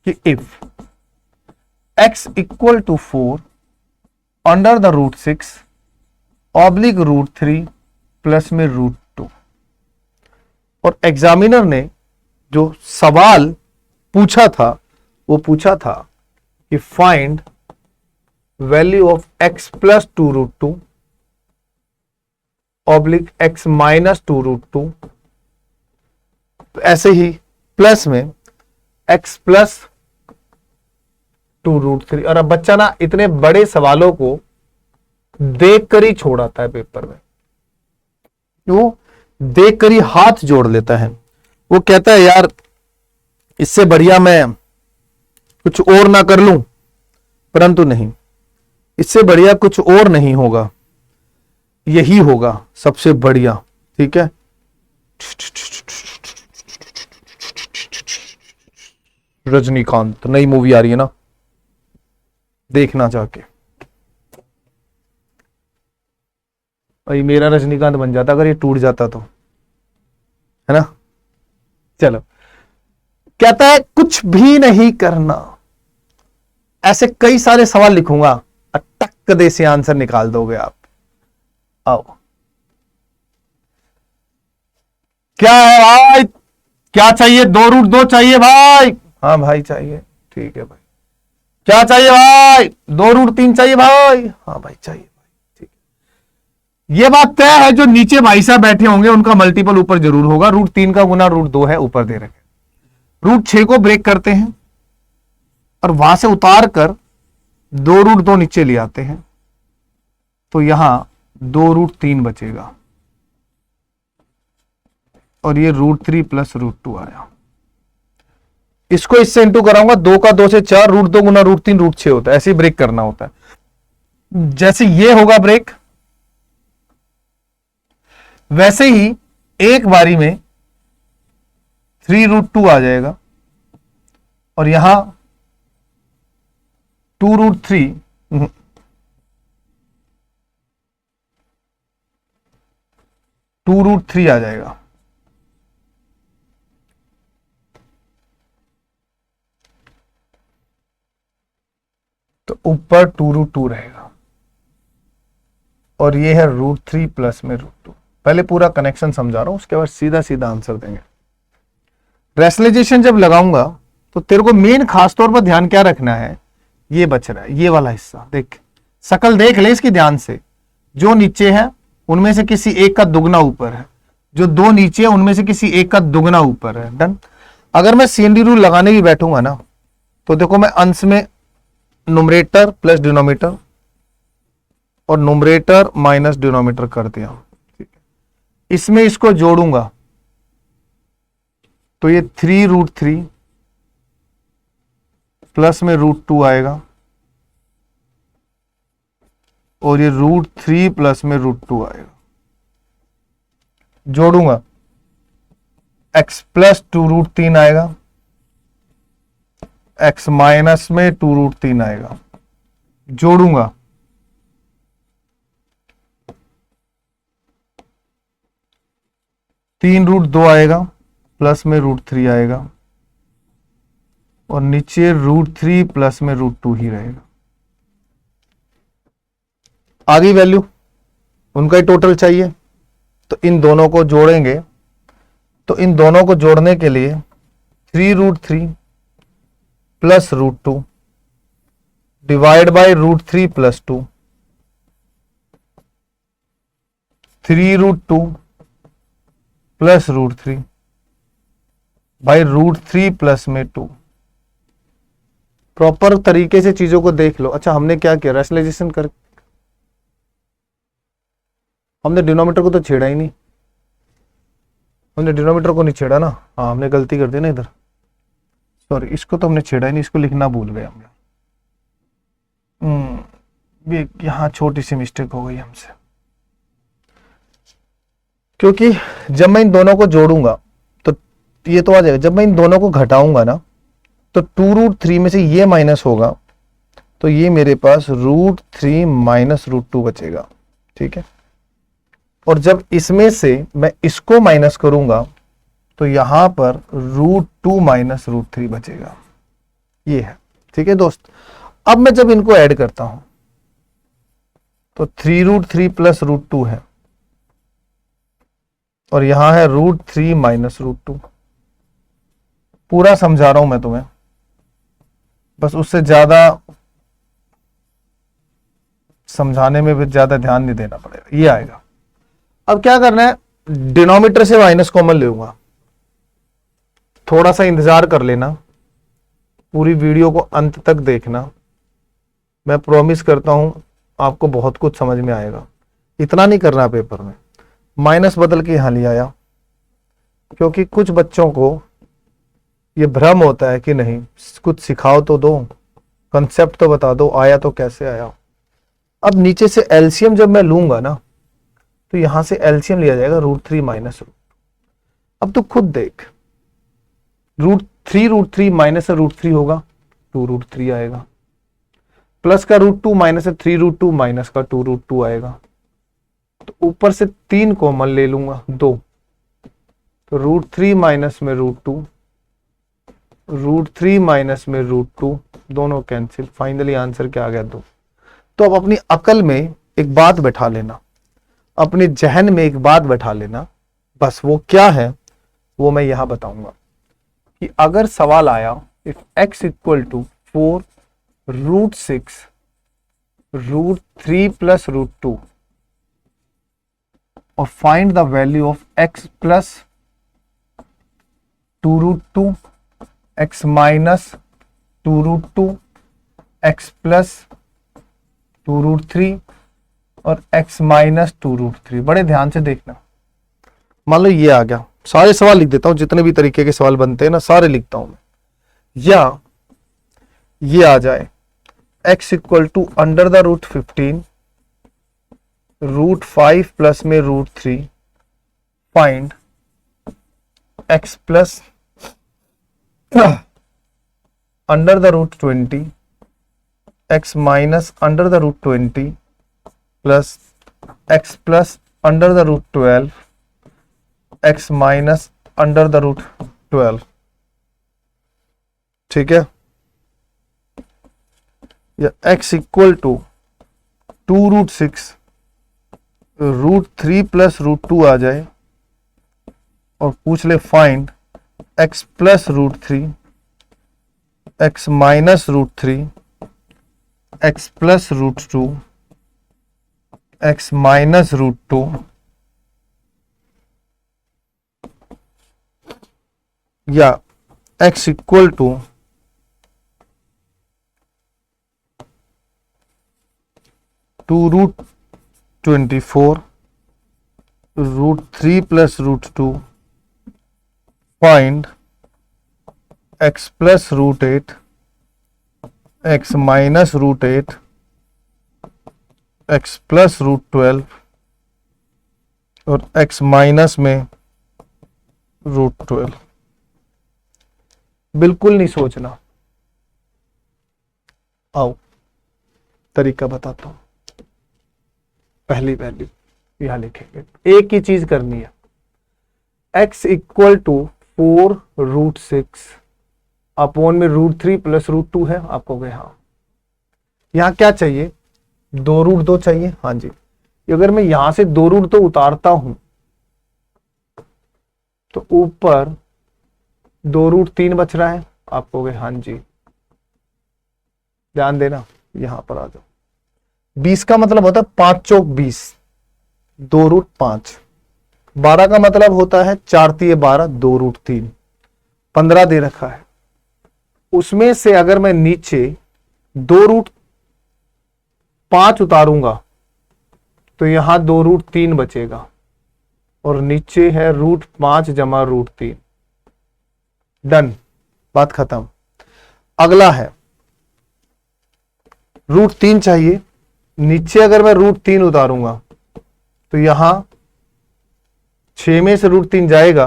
कि if x equal to 4 under the root 6 oblique root 3 plus में रूट 2, और एग्जामिनर ने जो सवाल पूछा था वो पूछा था कि find value of x plus 2 root 2 oblique x minus 2 root 2, ऐसे ही प्लस में x प्लस 2 रूट 3। और अब बच्चा ना इतने बड़े सवालों को देख कर ही छोड़ आता है पेपर में, वो देख कर ही हाथ जोड़ लेता है। वो कहता है यार इससे बढ़िया मैं कुछ और ना कर लूं, परंतु नहीं, इससे बढ़िया कुछ और नहीं होगा, यही होगा सबसे बढ़िया। ठीक है, रजनीकांत नई मूवी आ रही है ना, देखना जाके। भाई मेरा रजनीकांत बन जाता अगर ये टूट जाता तो, है ना। चलो, कहता है कुछ भी नहीं करना। ऐसे कई सारे सवाल लिखूंगा, टक दे से आंसर निकाल दोगे आप। आओ, क्या है भाई, क्या चाहिए? 2√2 चाहिए भाई? हाँ भाई चाहिए, ठीक है भाई। क्या चाहिए भाई? 2√3 चाहिए भाई? हाँ भाई चाहिए भाई, ठीक है। ये बात तय है, जो नीचे भाई साहब बैठे होंगे उनका मल्टीपल ऊपर जरूर होगा। √3 का गुना √2 है, ऊपर दे रखे। √6 को ब्रेक करते हैं और वहां से उतार कर 2√2 नीचे ले आते हैं, तो यहां 2√3 बचेगा और ये √3 प्लस √2 आया। इसको इससे इंटू कराऊंगा, 2 का 2 से 4, √2 गुना √3 √6 होता है। ऐसे ही ब्रेक करना होता है। जैसे ये होगा ब्रेक, वैसे ही एक बारी में 3√2 आ जाएगा और यहां 2√3 2√3 आ जाएगा। तो ऊपर 2√2 रहेगा और ये है √3 प्लस में √2। पहले पूरा कनेक्शन समझा रहा हूं, उसके बाद सीधा सीधा आंसर देंगे। रैशनलाइजेशन जब लगाऊंगा तो तेरे को मेन खास तौर पर ध्यान क्या रखना है, ये बच रहा है, ये वाला हिस्सा देख, शकल देख ले इसकी ध्यान से। जो नीचे है उनमें से किसी एक का दुगना ऊपर है, जो 2 नीचे है उनमें से किसी एक का दुगना ऊपर है। डन। अगर मैं सीएनडी रूल लगाने भी बैठूंगा ना, तो देखो मैं अंश में नुमरेटर प्लस डिनोमिनेटर और नुमरेटर माइनस डिनोमिनेटर कर दिया। ठीक है, इसमें इसको जोड़ूंगा तो ये 3√3 प्लस में √2 आएगा और ये √3 प्लस में √2 आएगा। जोड़ूंगा, x प्लस 2√3 आएगा, x माइनस में 2√3 आएगा। जोड़ूंगा, (3√2) आएगा प्लस में √3 आएगा और नीचे √3 प्लस में √2 ही रहेगा। आगे वैल्यू उनका ही टोटल चाहिए, तो इन दोनों को जोड़ेंगे। तो इन दोनों को जोड़ने के लिए 3√3 plus √2 divide by √3 plus 2, 3√2 plus √3 by √3 plus में 2। प्रॉपर तरीके से चीजों को देख लो। अच्छा, हमने क्या किया, रैशनलाइजेशन कर, हमने डिनोमिनेटर को तो छेड़ा ही नहीं, हमने डिनोमिनेटर को नहीं छेड़ा ना। हाँ, हमने गलती कर दी ना इधर, सॉरी, इसको तो हमने छेड़ा ही नहीं, इसको लिखना भूल गए हमने। यहाँ छोटी सी मिस्टेक हो गई हमसे, क्योंकि जब मैं इन दोनों को जोड़ूंगा तो ये तो आ जाएगा। जब मैं इन दोनों को घटाऊंगा ना, तो 2√3 में से ये माइनस होगा, तो ये मेरे पास √3 माइनस √2 बचेगा। ठीक है, और जब इसमें से मैं इसको माइनस करूंगा तो यहां पर √2 माइनस √3 बचेगा। ये है। ठीक है दोस्त, अब मैं जब इनको ऐड करता हूं तो 3√3 प्लस √2 है और यहां है √3 माइनस √2। पूरा समझा रहा हूं मैं तुम्हें, बस उससे ज्यादा समझाने में भी ज्यादा ध्यान नहीं देना पड़ेगा। ये आएगा। अब क्या करना है, डिनोमिनेटर से माइनस कॉमन ले लूंगा। थोड़ा सा इंतजार कर लेना, पूरी वीडियो को अंत तक देखना। मैं प्रॉमिस करता हूं आपको बहुत कुछ समझ में आएगा। इतना नहीं करना पेपर में, माइनस बदल के यहां ले आया, क्योंकि कुछ बच्चों को ये भ्रम होता है कि नहीं? कुछ सिखाओ तो दो, कंसेप्ट तो बता दो, आया तो कैसे आया। अब नीचे से एलसीएम जब मैं लूंगा ना, तो यहां से एलसीएम लिया जाएगा √3 माइनस रूट। अब तो खुद देख, √3 माइनस √3 होगा 2√3 आएगा, प्लस का √2 माइनस 3√2 माइनस का 2√2 आएगा। तो ऊपर से 3 कॉमन ले लूंगा 2, तो √3 माइनस में √2, √3 माइनस में √2, दोनों कैंसिल, फाइनली आंसर क्या आ गया 2। तो अब अपनी अकल में एक बात बैठा लेना, अपने जहन में एक बात बैठा लेना, बस वो क्या है वो मैं यहां बताऊंगा कि अगर सवाल आया if x equal to 4 √6 √3 plus √2 और find the value of x plus 2√2, x minus 2√2, x plus 2√3 और x माइनस 2√3। बड़े ध्यान से देखना। मान लो ये आ गया, सारे सवाल लिख देता हूं, जितने भी तरीके के सवाल बनते हैं ना सारे लिखता हूं मैं। या ये आ जाए x equal to under the √15 √5 plus में √3 फाइंड x plus under the √20 x minus under the √20 plus x plus under the √12 x minus under the √12। ठीक है, या x इक्वल टू 2√6 √3 प्लस √2 आ जाए और पूछ ले find x plus √3 x minus √3 x plus √2 x minus √2 या x equal to 2√24 √3 plus √2 find x plus √8 x minus √8 x plus √12 और x माइनस में √12। बिल्कुल नहीं सोचना, आओ तरीका बताता हूं। पहली वैल्यू यहां लिखेंगे, एक ही चीज करनी है, x इक्वल टू 4 √6 अपॉन में √3 प्लस √2 है, आपको गए हाँ। यहां क्या चाहिए, 2√2 चाहिए, हाँ जी। अगर मैं यहां से 2√2 उतारता हूं तो ऊपर 2√3 बच रहा है, आपको गए हाँ जी। ध्यान देना, यहां पर आ जाओ। 20 का मतलब होता है 5 चौक 20, 2√5। 12 का मतलब होता है 4 तिये 12, 2√3। 15 दे रखा है, उसमें से अगर मैं नीचे 2√5 उतारूंगा तो यहां 2√3 बचेगा और नीचे है √5 जमा √3। डन, बात खत्म। अगला है √3 चाहिए, नीचे अगर मैं √3 उतारूंगा तो यहां 6 में से √3 जाएगा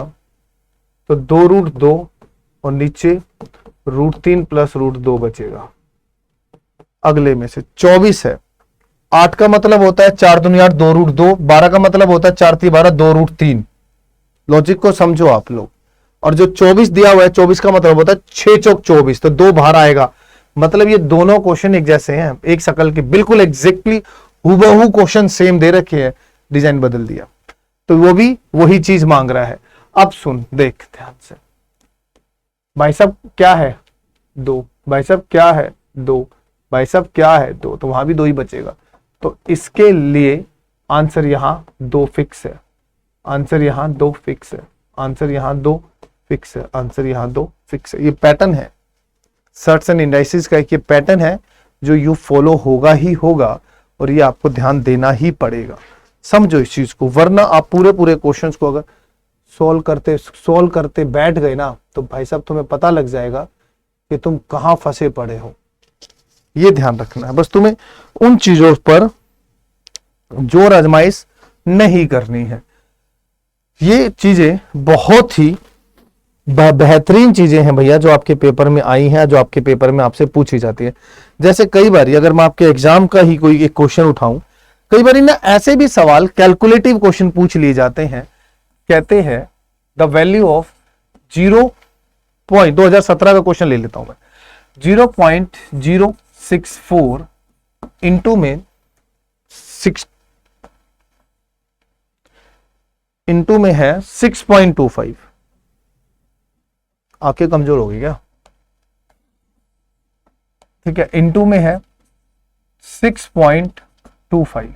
तो 2√2 और नीचे √3 प्लस √2 बचेगा। अगले में से 24 है, 8 का मतलब होता है 4 दूनी 8, 2√2। 12 का मतलब होता है 4 तिये 12, 2√3। लॉजिक को समझो आप लोग। और जो 24 दिया हुआ है, 24 का मतलब होता है 6 चौक 24, तो 2 बाहर आएगा। मतलब ये दोनों क्वेश्चन एक जैसे हैं, एक शकल के, बिल्कुल एग्जैक्टली हूबहू क्वेश्चन सेम दे रखे हैं, डिजाइन बदल दिया तो वो भी वही चीज मांग रहा है। अब सुन, देख ध्यान से। भाई साहब क्या है 2, भाई साहब क्या है 2, भाई साहब क्या है 2, तो वहां भी 2 ही बचेगा। तो इसके लिए आंसर यहां 2 फिक्स है, आंसर यहां 2 फिक्स है, आंसर यहां 2 फिक्स है, आंसर यहां 2 फिक्स है। ये पैटर्न है सर्च एंड इंडाइसिस का, एक ये पैटर्न है जो यू फॉलो होगा ही होगा और ये आपको ध्यान देना ही पड़ेगा। समझो इस चीज को, वरना आप पूरे क्वेश्चंस को अगर सोल्व करते बैठ गए ना, तो भाई साहब तुम्हें पता लग जाएगा कि तुम कहां फंसे पड़े हो। ये ध्यान रखना है, बस तुम्हें उन चीजों पर जोर आजमाइश नहीं करनी है। ये चीजें बहुत ही बेहतरीन चीजें हैं भैया, जो आपके पेपर में आई हैं, जो आपके पेपर में आपसे पूछी जाती है। जैसे कई बार अगर मैं आपके एग्जाम का ही कोई एक क्वेश्चन उठाऊं, कई बार ना ऐसे भी सवाल कैलकुलेटिव क्वेश्चन पूछ लिए जाते हैं। कहते हैं द वैल्यू ऑफ 2017 का क्वेश्चन ले लेता हूं मैं, 0.064 इंटू में 6 इंटू में है 6.25। आंखें कमजोर होगी क्या? ठीक है, इंटू में है 6.25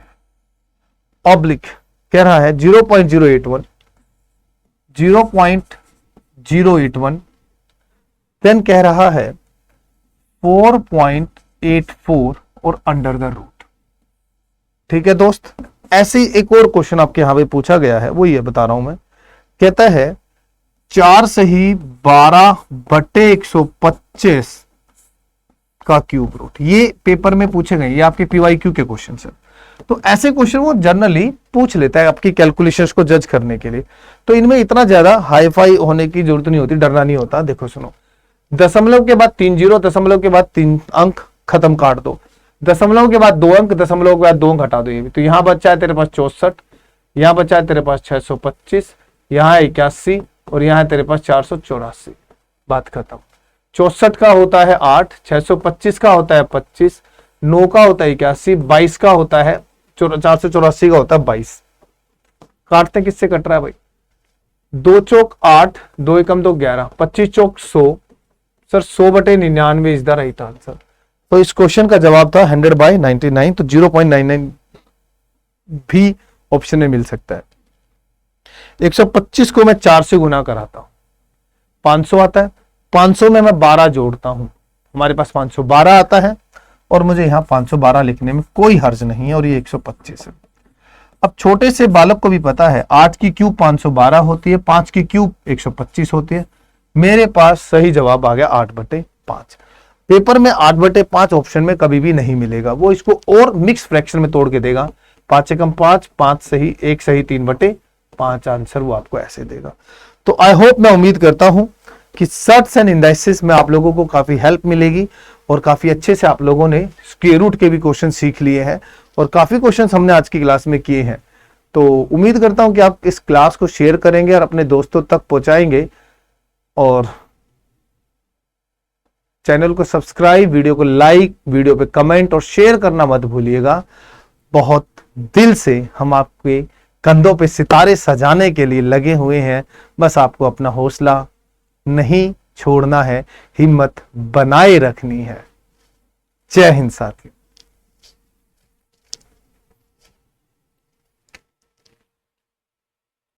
ऑब्लिक कह रहा है 0.081 देन कह रहा है 4.84 और अंडर द रूट। ठीक है दोस्त, ऐसे एक और क्वेश्चन आपके यहां पे पूछा गया है, वो ये बता रहा हूं मैं। कहता है 4 सही 12/125 का क्यूब रूट। ये पेपर में पूछे गए, ये आपके पीवाईक्यू के क्वेश्चन है। तो ऐसे क्वेश्चन वो जनरली पूछ लेता है आपकी कैलकुलेशंस को जज करने के लिए। तो इनमें इतना ज्यादा हाई फाई होने की जरूरत नहीं होती, डरना नहीं होता। देखो सुनो, दशमलव के बाद 3 जीरो, दशमलव के बाद 3 अंक, खत्म, काट दो। दशमलव के बाद 2 अंक, दशमलव के बाद 2 अंक हटा दो। ये भी तो यहां बच्चा है तेरे पास 64, यहां बच्चा है तेरे पास 625, यहां 81 और यहां है तेरे पास 484। बात खत्म। 64 का होता है 8, 625 का होता है 25, 9 का होता है 81, 22 का होता है 484 का होता है 22। काटते किससे कट रहा है भाई? 2 चौक 8, 2 एकम 2 11, 25 चौक 100। Sir 100/99 is the right answer. तो इस क्वेश्चन का जवाब था 100/99। तो 0.99 भी ऑप्शन में मिल सकता है। 125 को मैं 4 से गुना कराता हूं, 500 आता है। 500 में मैं 12 जोड़ता हूं, हमारे पास 512 आता है। और मुझे यहां 512 लिखने में कोई हर्ज नहीं है, और ये 125 है। अब छोटे से बालक को भी पता है 8 की क्यूब 512 होती है, 5 की क्यूब 125 होती है। मेरे पास सही जवाब आ गया 8/5। पेपर में 8/5 ऑप्शन में कभी भी नहीं मिलेगा, वो इसको और मिक्स फ्रैक्शन में तोड़ के देगा। 5 एकम 5, 5 सही, 1 सही, 3/5 आंसर वो आपको ऐसे देगा। तो आई होप, मैं उम्मीद करता हूं कि सर्ट्स एंड इंडाइसिस में आप लोगों को काफी हेल्प मिलेगी, और काफी अच्छे से आप लोगों ने स्क्वायर रूट के भी क्वेश्चन सीख लिए हैं, और काफी क्वेश्चन हमने आज की क्लास में किए हैं। तो उम्मीद करता हूं कि आप इस क्लास को शेयर करेंगे और अपने दोस्तों तक पहुंचाएंगे, और चैनल को सब्सक्राइब, वीडियो को लाइक, वीडियो पे कमेंट और शेयर करना मत भूलिएगा। बहुत दिल से हम आपके कंधों पे सितारे सजाने के लिए लगे हुए हैं। बस आपको अपना हौसला नहीं छोड़ना है, हिम्मत बनाए रखनी है। जय हिंद साथियों।